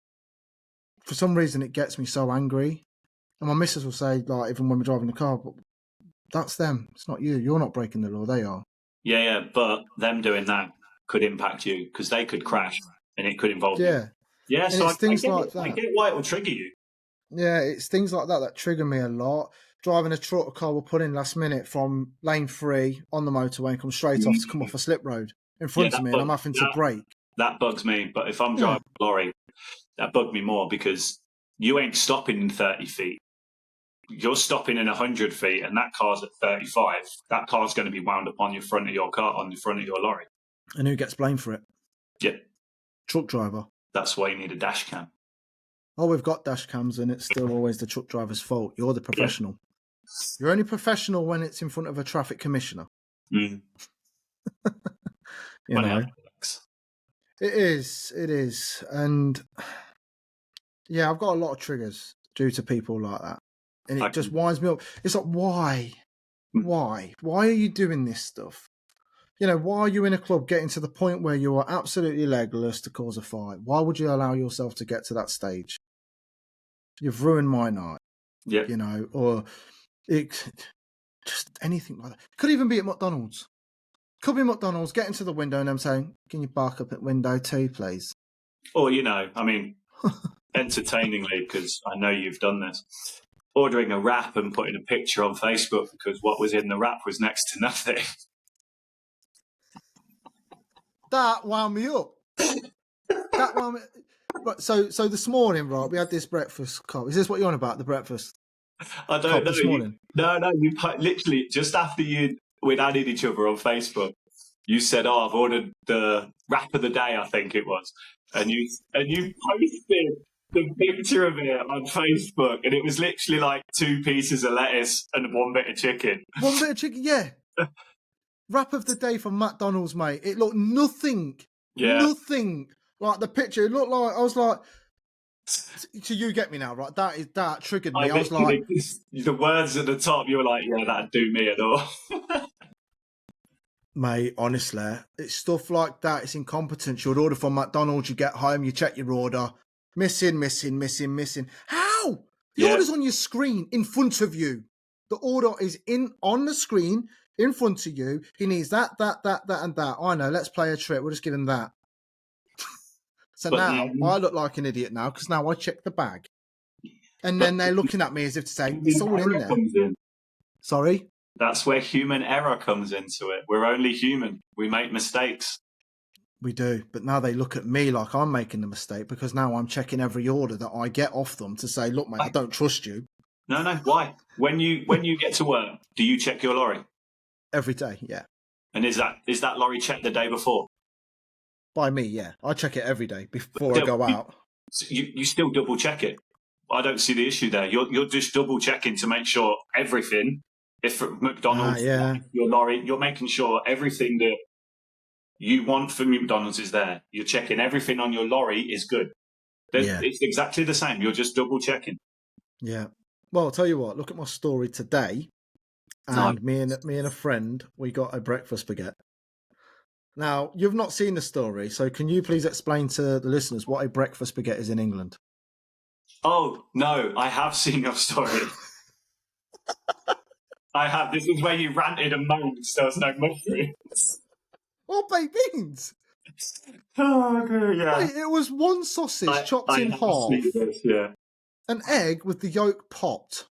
For some reason, it gets me so angry. And my missus will say, like, even when we're driving the car, but that's them. It's not you. You're not breaking the law. They are. Yeah. But them doing that could impact you because they could crash and it could involve you. Yeah. And so it's things like that. I get why it will trigger you. Yeah, it's things like that trigger me a lot. Driving a truck car will put in last minute from lane 3 on the motorway and come straight off to come off a slip road in front of me, and I'm having to brake. That bugs me. But if I'm driving a lorry, that bugged me more because you ain't stopping in 30 feet. You're stopping in 100 feet, and that car's at 35. That car's going to be wound up on your front of your car, on the front of your lorry. And who gets blamed for it? Yeah. Truck driver. That's why you need a dash cam. Oh, we've got dash cams, and it's still always the truck driver's fault. You're the professional. Yeah. You're only professional when it's in front of a traffic commissioner. Mm. You know. It is. And yeah, I've got a lot of triggers due to people like that. And it just winds me up. It's like, why? Why are you doing this stuff? You know, why are you in a club getting to the point where you are absolutely legless to cause a fight? Why would you allow yourself to get to that stage? You've ruined my night. Yeah. You know, or just anything like that. Could even be at McDonald's. Could be McDonald's, getting to the window and I'm saying, can you bark up at window 2, please? Or, I mean, entertainingly, because I know you've done this, ordering a wrap and putting a picture on Facebook because what was in the wrap was next to nothing. That wound me up. But so this morning, right, we had this breakfast cup. Is this what you're on about, the breakfast? I don't know. This morning? No, you literally, just after we'd added each other on Facebook, you said, I've ordered the wrap of the day, I think it was. And you posted the picture of it on Facebook, and it was literally like 2 pieces of lettuce and 1 bit of chicken. 1 bit of chicken, yeah. Wrap of the day from McDonald's, mate. It looked nothing like the picture. It looked like, I was like, So you get me now, right? That triggered I me. I was like, literally, the words at the top, you were like, yeah, that'd do me at all. mate, honestly, it's stuff like that. It's incompetence. You'd order from McDonald's, you get home, you check your order. Missing. How? The Yeah, order's on your screen in front of you. The order is on the screen in front of you. He needs that, and that. I know, let's play a trick. We'll just give him that. So but now I then look like an idiot now because now I check the bag. And then they're looking at me as if to say, it's human all in error there. comes in. Sorry? That's where human error comes into it. We're only human. We make mistakes. We do, but now they look at me like I'm making the mistake because now I'm checking every order that I get off them to say, look, mate, I don't trust you. No. Why? When you get to work, do you check your lorry? Every day, yeah. And is that lorry checked the day before? By me, yeah. I check it every day before I go out. You still double check it. I don't see the issue there. You're just double checking to make sure everything. If at McDonald's, Yeah. your lorry, you're making sure everything that you want from McDonald's is there. You're checking everything on your lorry is good. Yeah. It's exactly the same. You're just double checking. Yeah. Well, I'll tell you what, look at my story today. And me and a friend, we got a breakfast baguette. Now, you've not seen the story, so can you please explain to the listeners what a breakfast baguette is in England? Oh, no, I have seen your story. I have. This is where you ranted and moaned because there was no mushrooms. Oh, baked beans! Oh, dear, yeah. Wait, it was one sausage chopped in half, this, yeah. an egg with the yolk popped.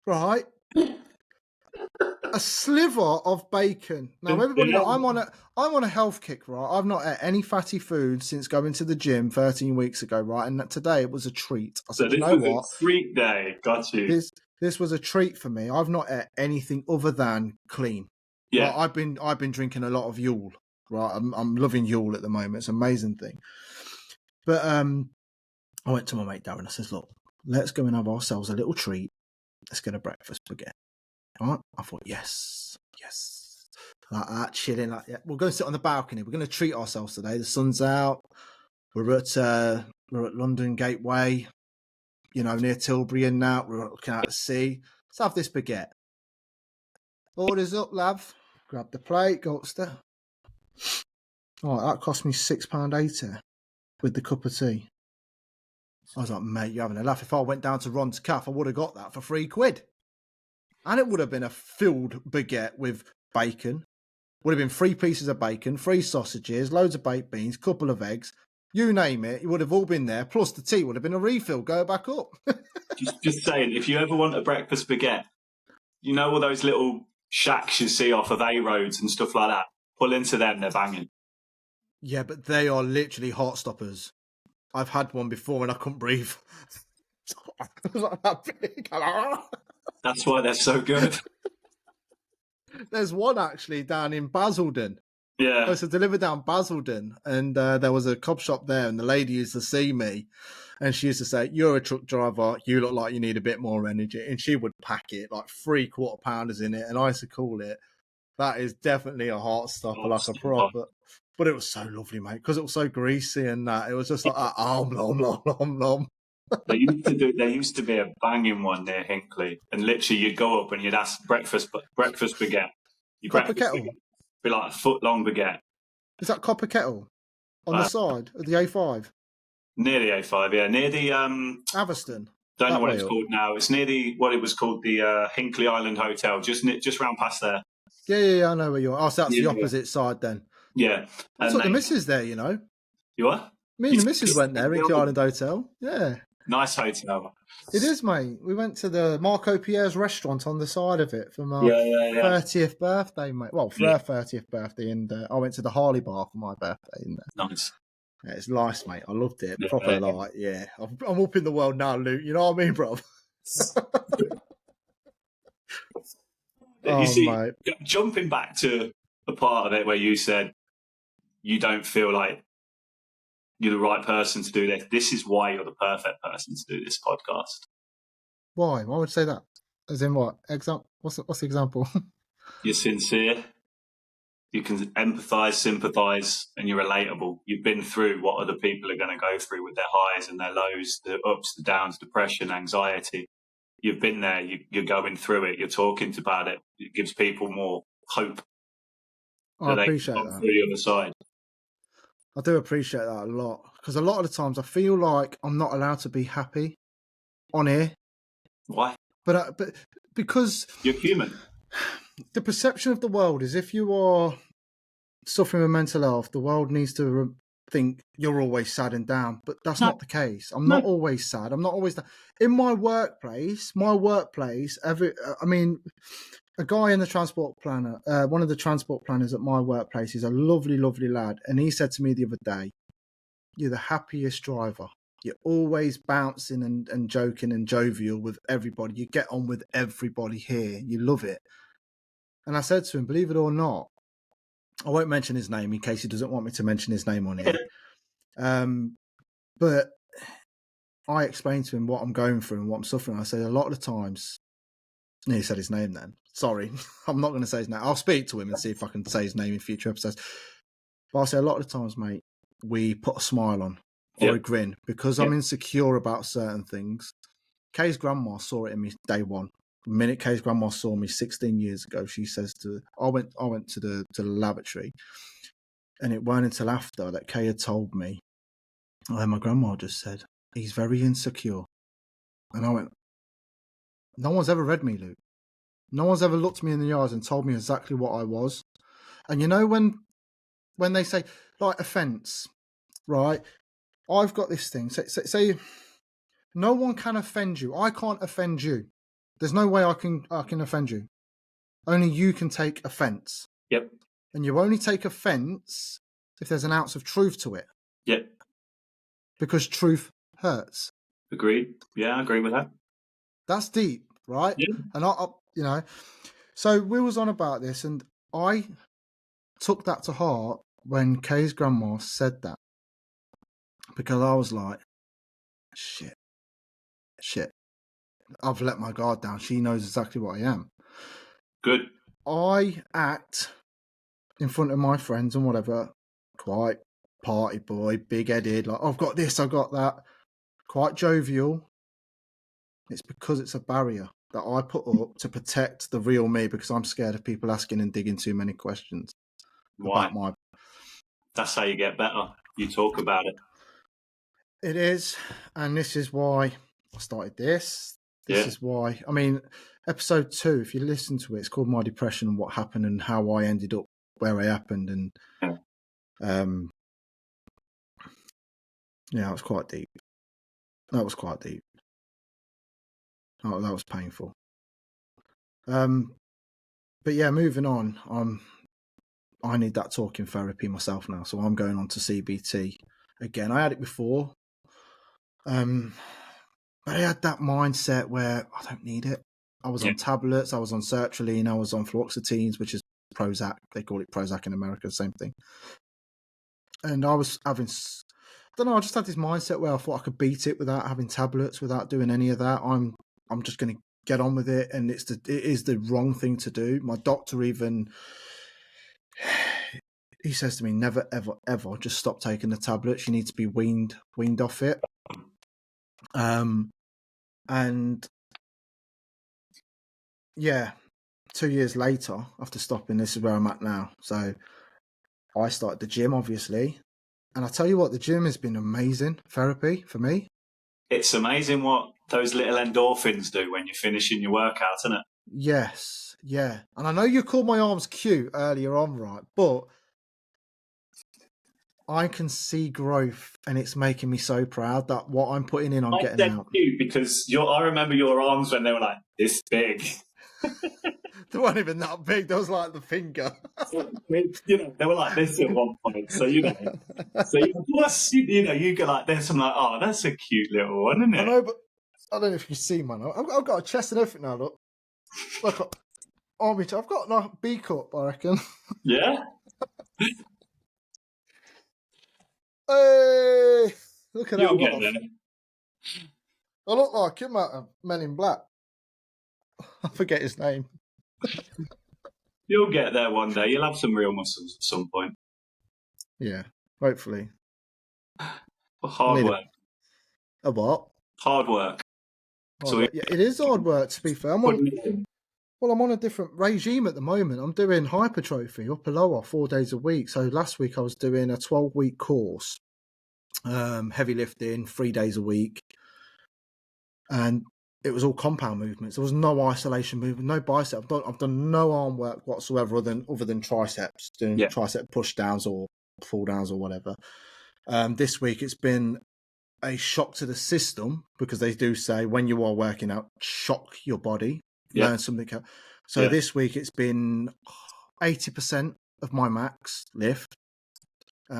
Right? A sliver of bacon. Now, everybody know I'm on a health kick, right? I've not ate any fatty food since going to the gym 13 weeks ago, right? And today it was a treat. I said, So you know what? a treat day. Got you. This was a treat for me. I've not ate anything other than clean. Yeah. Right? I've been drinking a lot of Yule. Right? I'm loving Yule at the moment. It's an amazing thing. But I went to my mate Darren. I says, look, let's go and have ourselves a little treat. Let's get a breakfast baguette. Right? I thought, yes. Like that, chilling. Like, yeah. We'll go and sit on the balcony. We're going to treat ourselves today. The sun's out. We're at London Gateway, you know, near Tilbury and now. We're looking out at the sea. Let's have this baguette. Orders up, lav. Grab the plate, go upstairs. Oh, that cost me £6.80 with the cup of tea. I was like, mate, you're having a laugh. If I went down to Ron's Caff, I would have got that for £3. And it would have been a filled baguette with bacon. Would have been 3 pieces of bacon, 3 sausages, loads of baked beans, couple of eggs. You name it, it would have all been there. Plus the tea would have been a refill. Go back up. just saying, if you ever want a breakfast baguette, you know all those little shacks you see off of A roads and stuff like that? Pull into them, they're banging. Yeah, but they are literally heart stoppers. I've had one before and I couldn't breathe. It was like that big. That's why they're so good. There's one actually down in Basildon. Yeah. It's delivered down Basildon, and there was a cob shop there, and the lady used to see me, and she used to say, "You're a truck driver. You look like you need a bit more energy." And she would pack it like 3 quarter-pounders in it, and I used to call it. That is definitely a heart stopper, like a proper. But it was so lovely, mate, because it was so greasy and that. It was just like nom. There used to be a banging one near Hinckley, and literally you'd go up and you'd ask breakfast baguette. Copper kettle. Baguette, be like a foot long baguette. Is that copper kettle on the side of the A5? Near the A5, yeah, near the Aviston. Don't know what it's called now. It's near what it was called, the Hinckley Island Hotel, just round past there. Yeah, I know where you are. Oh, so that's the opposite side then. Yeah. I took the missus there, you know. You what? Me and the missus went there, Hinckley Island Hotel. Yeah. Nice hotel. It is, mate. We went to the Marco Pierre's restaurant on the side of it for my 30th birthday, mate. Well, for her 30th birthday, and I went to the Harley Bar for my birthday. And, nice. Yeah, it's nice, mate. I loved it. Proper, like, yeah. I'm up in the world now, Luke. You know what I mean, bro? You see, mate. Jumping back to the part of it where you said you don't feel like you're the right person to do this. This is why you're the perfect person to do this podcast. Why? Why would you say that? As in what? What's the example? You're sincere. You can empathise, sympathise, and you're relatable. You've been through what other people are going to go through with their highs and their lows, the ups, the downs, depression, anxiety. You've been there. You're going through it. You're talking about it. It gives people more hope I that they can appreciate come that. through the other side. I do appreciate that a lot, because a lot of the times I feel like I'm not allowed to be happy on here. Why? But because you're human. The perception of the world is if you are suffering with mental health, the world needs to think you're always sad and down. But that's not the case. I'm not always sad. I'm not always down. In my workplace, a guy in the transport planner, one of the transport planners at my workplace, is a lovely, lovely lad. And he said to me the other day, "You're the happiest driver. You're always bouncing and joking and jovial with everybody. You get on with everybody here. You love it." And I said to him, believe it or not, I won't mention his name in case he doesn't want me to mention his name on here. But I explained to him what I'm going through and what I'm suffering. I said, a lot of the times, and he said his name then. Sorry, I'm not going to say his name. I'll speak to him and see if I can say his name in future episodes. But I say a lot of the times, mate, we put a smile on or a grin because I'm insecure about certain things. Kay's grandma saw it in me day one. The minute Kay's grandma saw me 16 years ago, she says I went to the lavatory, and it weren't until after that Kay had told me, my grandma just said, he's very insecure. And I went, no one's ever read me, Luke. No one's ever looked me in the eyes and told me exactly what I was. And you know when they say, like, offence, right? I've got this thing. Say no one can offend you. I can't offend you. There's no way I can offend you. Only you can take offence. Yep. And you only take offence if there's an ounce of truth to it. Yep. Because truth hurts. Agreed. Yeah, I agree with that. That's deep, right? Yeah. And I so we was on about this, and I took that to heart when Kay's grandma said that, because I was like, shit. I've let my guard down. She knows exactly what I am. Good. I act in front of my friends and whatever, quite party boy, big-headed, like, I've got this, I've got that, quite jovial. It's because it's a barrier that I put up to protect the real me, because I'm scared of people asking and digging too many questions. Why? About my... That's how you get better. You talk about it. It is, and this is why I started this. This is why, I mean, episode 2, if you listen to it, it's called My Depression and What Happened and How I Ended Up Where I Happened. And yeah, it was quite deep. That was quite deep. Oh, that was painful. But yeah, moving on. I need that talking therapy myself now, so I'm going on to CBT again. I had it before. But I had that mindset where I don't need it. I was on tablets, I was on sertraline, I was on fluoxetines, which is Prozac. They call it Prozac in America, same thing. And I was having, I don't know, I just had this mindset where I thought I could beat it without having tablets, without doing any of that. I'm just going to get on with it, and it is the wrong thing to do. My doctor even, he says to me, never, ever, ever just stop taking the tablets. You need to be weaned off it. And yeah, 2 years later, after stopping, this is where I'm at now. So I started the gym, obviously. And I tell you what, the gym has been amazing therapy for me. It's amazing what those little endorphins do when you're finishing your workout, isn't it? Yes, yeah. And I know you called my arms cute earlier on, right? But I can see growth, and it's making me so proud that what I'm putting in, I'm getting out. Cute because I remember your arms when they were like this big. They weren't even that big. They was like the finger. They were like this at one point. So plus you go like this. I'm like, oh, that's a cute little one, isn't it? I know, but I don't know if you see, man. I've got a chest and everything now. Look, army. I've got a B cup, I reckon. Yeah. Hey, look at You'll that. get there. I look like him out of Men in Black. I forget his name. You'll get there one day. You'll have some real muscles at some point. Yeah, hopefully. But hard work. A what? Hard work. Hard work. Yeah, it is hard work, to be fair. I'm on a different regime at the moment. I'm doing hypertrophy, upper lower, 4 days a week. So last week I was doing a 12-week course, heavy lifting, 3 days a week. And it was all compound movements. There was no isolation movement, no bicep. I've done no arm work whatsoever other than triceps, doing tricep push downs or pull downs or whatever. This week it's been a shock to the system, because they do say when you are working out, shock your body, learn something. So this week it's been 80% of my max lift.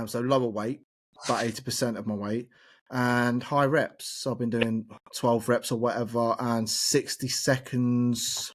So lower weight, about 80% of my weight. And high reps. So I've been doing 12 reps or whatever, and 60 seconds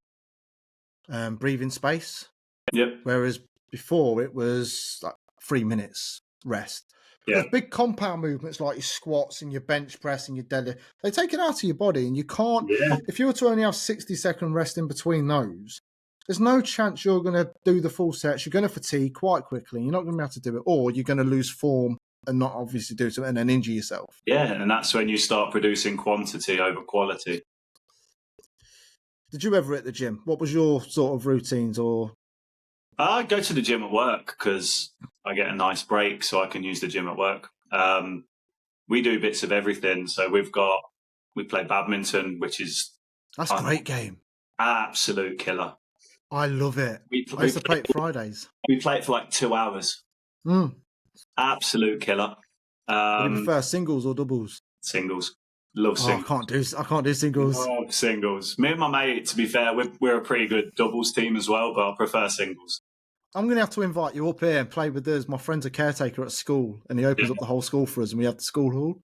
breathing space. Yep. Whereas before it was like 3 minutes rest. Because big compound movements like your squats and your bench press and your deadlift, they take it out of your body, and you can't. If you were to only have 60-second rest in between those, there's no chance you're going to do the full sets. You're going to fatigue quite quickly. You're not going to be able to do it, or you're going to lose form and not obviously do something and then injure yourself. Yeah, and that's when you start producing quantity over quality. Did you ever hit the gym? What was your sort of routines? Or I go to the gym at work because I get a nice break, so I can use the gym at work. We do bits of everything. So we play badminton, that's a great game. Absolute killer. I love it. I used to play it Fridays. We play it for like 2 hours. Absolute killer. Would you prefer singles or doubles? Singles. Love singles. I can't do singles. Love singles. Me and my mate, to be fair, we're a pretty good doubles team as well, but I prefer singles. I'm going to have to invite you up here and play with us. My friend's a caretaker at school, and he opens up the whole school for us, and we have the school hall,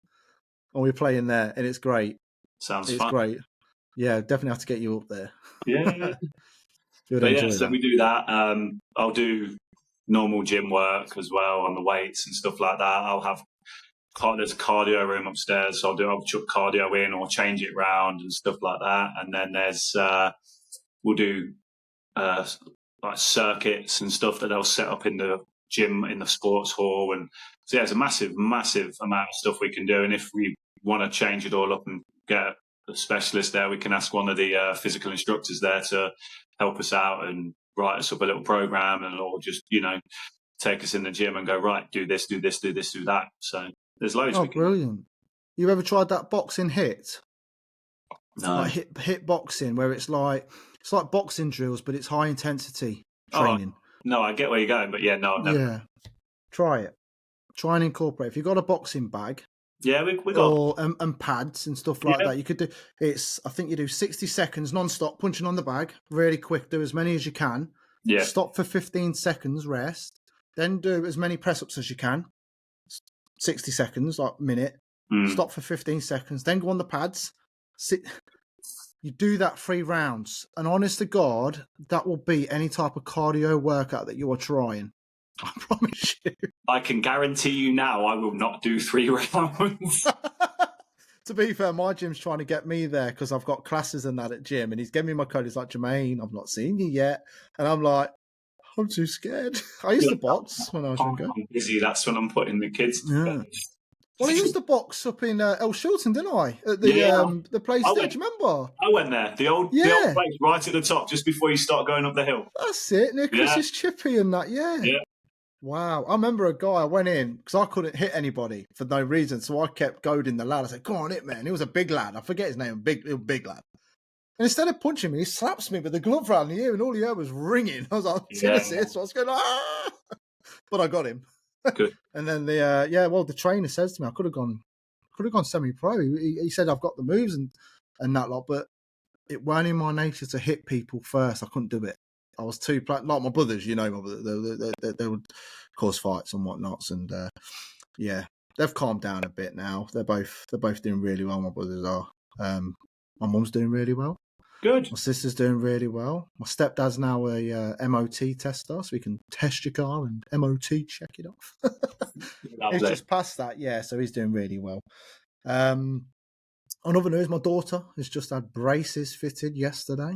and we play in there, and it's great. Sounds fun. It's great. Yeah, definitely have to get you up there. Yeah. So we do that. I'll do normal gym work as well on the weights and stuff like that. I'll have there's a cardio room upstairs, so I'll chuck cardio in or change it round and stuff like that. And then there's we'll do like circuits and stuff that they'll set up in the gym in the sports hall. And so there's a massive amount of stuff we can do. And if we want to change it all up and get a specialist there, we can ask one of the physical instructors there to help us out and write us up a little program, or just take us in the gym and go, right, do this, do this, do this, do that. So there's loads. Oh, brilliant! You ever tried that boxing hit? No. Like hit boxing, where it's like boxing drills, but it's high intensity training. No, I get where you're going, but no, I've never. Yeah, try it. Try and incorporate. If you've got a boxing bag, we got and pads and stuff like that. You could do. I think you do 60 seconds non-stop punching on the bag, really quick. Do as many as you can. Yeah. Stop for 15 seconds, rest. Then do as many press-ups as you can. 60 seconds, like a minute. Stop for 15 seconds. Then go on the pads. You do that 3 rounds, and honest to God, that will beat any type of cardio workout that you are trying. I promise you. I can guarantee you now I will not do 3 rounds. To be fair, my gym's trying to get me there because I've got classes and that at gym, and he's giving me my code. He's like, Jermaine, I've not seen you yet. And I'm like, I'm too scared. I used to box when I was younger. I'm busy. That's when I'm putting the kids to bed. Well, I used to box up in El Shilton, didn't I? At the place there, do you remember? I went there. The old place right at the top, just before you start going up the hill. That's it, near Chris's Chippy and that, Yeah. Wow. I remember a guy, I went in because I couldn't hit anybody for no reason. So I kept goading the lad. I said, come on, hit, man. He was a big lad. I forget his name, big lad. And instead of punching me, he slaps me with the glove round the ear, and all he heard was ringing. I was like, I was going, ah! But I got him. Good. And then the trainer says to me, I could have gone semi-pro. He said I've got the moves and that lot, but it weren't in my nature to hit people first. I couldn't do it. I was too like my brothers, my brother, they would cause fights and whatnots, and they've calmed down a bit now. They're both doing really well. My brothers are. My mum's doing really well. Good. My sister's doing really well. My stepdad's now a MOT tester, so we can test your car and MOT check it off. He's just passed that, so he's doing really well. On other news, my daughter has just had braces fitted yesterday,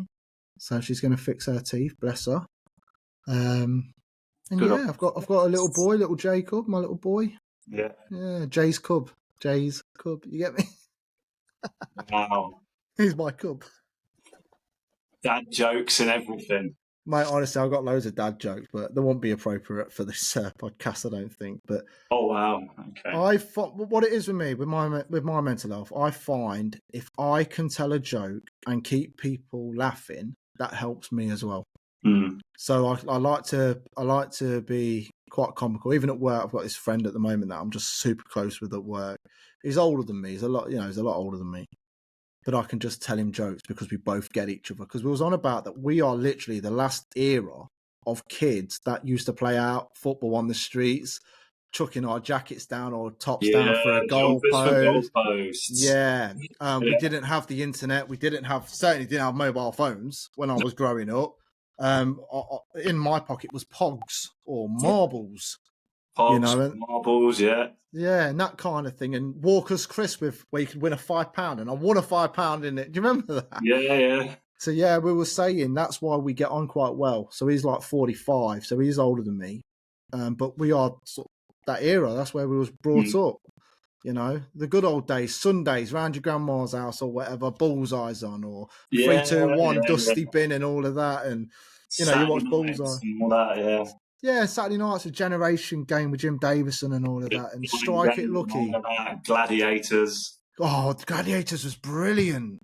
so she's going to fix her teeth, bless her. And Good. I've got a little boy, little Jacob, my little boy. Yeah. Yeah, Jay's cub. You get me? Wow. He's my cub. Dad jokes and everything. Mate, honestly, I've got loads of dad jokes, but they won't be appropriate for this podcast, I don't think. But Oh wow. Okay. what it is with me, with my mental health, I find if I can tell a joke and keep people laughing, that helps me as well. Mm. So I like to be quite comical. Even at work, I've got this friend at the moment that I'm just super close with at work. He's older than me. He's a lot older than me. But I can just tell him jokes because we both get each other. Because we was on about that we are literally the last era of kids that used to play out football on the streets, chucking our jackets down or tops down for a goal post. Yeah. We didn't have the internet. We certainly didn't have mobile phones when I was growing up. In my pocket was pogs or marbles. Pogs, marbles, yeah. Yeah, and that kind of thing. And Walker's Crisp where you could win a £5, and I won a £5 in it. Do you remember that? Yeah. So yeah, we were saying that's why we get on quite well. So he's like 45, so he's older than me. But we are sort of that era. That's where we was brought up. The good old days, Sundays, round your grandma's house or whatever, bullseyes on, or 3, 2, 1, dusty bin and all of that. And, Saturday you watch bullseye. And all that, yeah. Yeah, Saturday night's a generation game with Jim Davison and all of that. And Strike It Lucky. Gladiators. Oh, Gladiators was brilliant.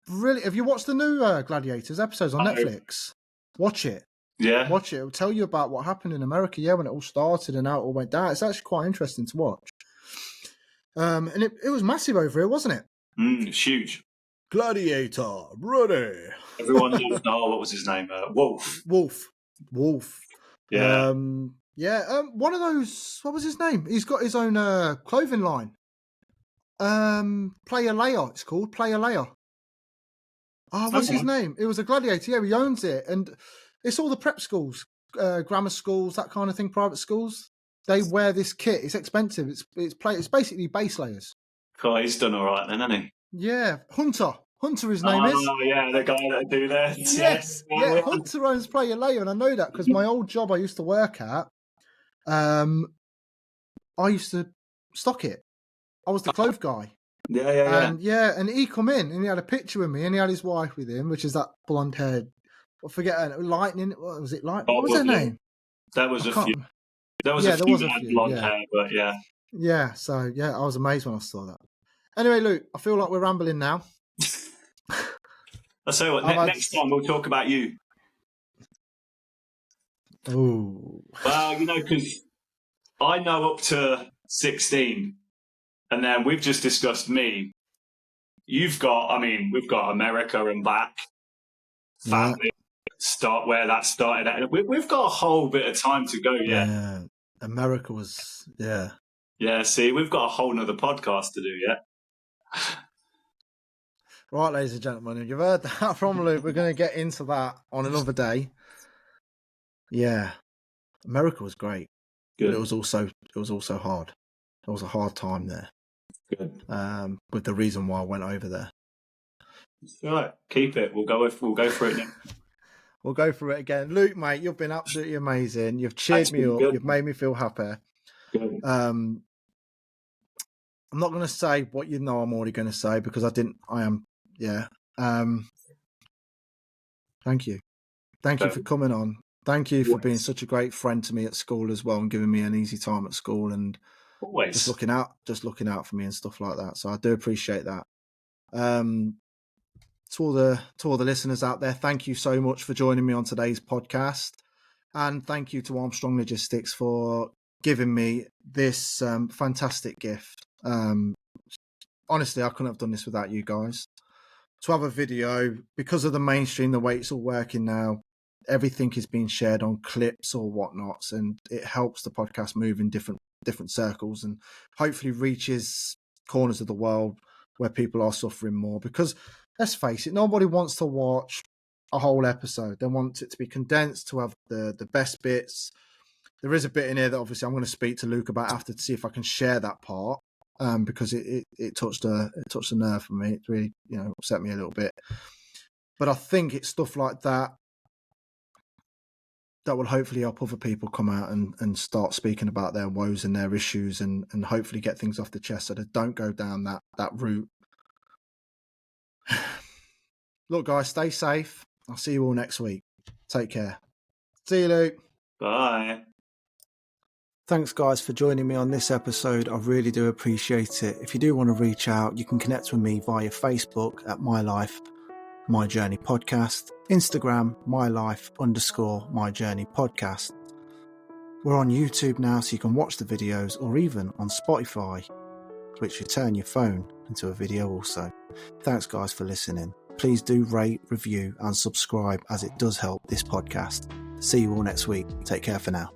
Brilliant. Have you watched the new Gladiators episodes on Netflix? Watch it. Yeah. Watch it. It'll tell you about what happened in America, when it all started and how it all went down. It's actually quite interesting to watch. And it was massive over here, wasn't it? It's huge. Gladiator, ready. Everyone knows, what was his name? Wolf. Yeah. One of those, what was his name? He's got his own clothing line. Player Layer, it's called. Player Layer. Oh, what's his name? It was a gladiator. Yeah, he owns it. And it's all the prep schools, grammar schools, that kind of thing, private schools. They wear this kit. It's expensive. It's basically base layers. God, he's done all right then, hasn't he? Yeah. Hunter, his name is. Oh, yeah, the guy that do that. Yes. Yeah, Hunter owns Player Layer, and I know that because my old job I used to work at, I used to stock it. I was the clothes guy. Yeah. And he come in and he had a picture with me and he had his wife with him, which is that blonde haired. I forget her. Lightning. What was it? What was her name? There was a few. There was a few that had blonde hair, but yeah. Yeah. So I was amazed when I saw that. Anyway, Luke, I feel like we're rambling now. I'll tell you what. Next time we'll talk about you. Oh. Well, because I know up to 16. And then we've just discussed me. We've got America and back. Family, start where that started at. We've got a whole bit of time to go yet. Yeah. America was, yeah. Yeah, see, we've got a whole nother podcast to do yet. Right, ladies and gentlemen, if you've heard that from Luke, we're going to get into that on another day. Yeah. America was great. Good. But it was also hard. It was a hard time there. Good. With the reason why I went over there. All right, keep it. We'll go for it now. We'll go for it again. Luke, mate, you've been absolutely amazing. You've cheered me up. Good. You've made me feel happy. Good. I'm not going to say what I'm already going to say because I am. Yeah. Thank you. Thank you for coming on. Thank you for being such a great friend to me at school as well and giving me an easy time at school and always just looking out for me and stuff like that. So I do appreciate that. To all the listeners out there, thank you so much for joining me on today's podcast. And thank you to Armstrong Logistics for giving me this fantastic gift. Honestly, I couldn't have done this without you guys. To have a video, because of the mainstream, the way it's all working now, everything is being shared on clips or whatnots, and it helps the podcast move in different circles and hopefully reaches corners of the world where people are suffering more. Because let's face it, nobody wants to watch a whole episode. They want it to be condensed, to have the best bits. There is a bit in here that obviously I'm going to speak to Luke about after to see if I can share that part, because it touched a nerve for me. It really upset me a little bit. But I think it's stuff like that that will hopefully help other people come out and start speaking about their woes and their issues and hopefully get things off the chest so they don't go down that route. Look, guys, stay safe. I'll see you all next week. Take care. See you, Luke. Bye. Thanks, guys, for joining me on this episode. I really do appreciate it. If you do want to reach out, you can connect with me via Facebook at My Life, My Journey Podcast, Instagram, MyLife_My Journey Podcast. We're on YouTube now, so you can watch the videos, or even on Spotify, which will turn your phone into a video also. Thanks, guys, for listening. Please do rate, review, and subscribe, as it does help this podcast. See you all next week. Take care for now.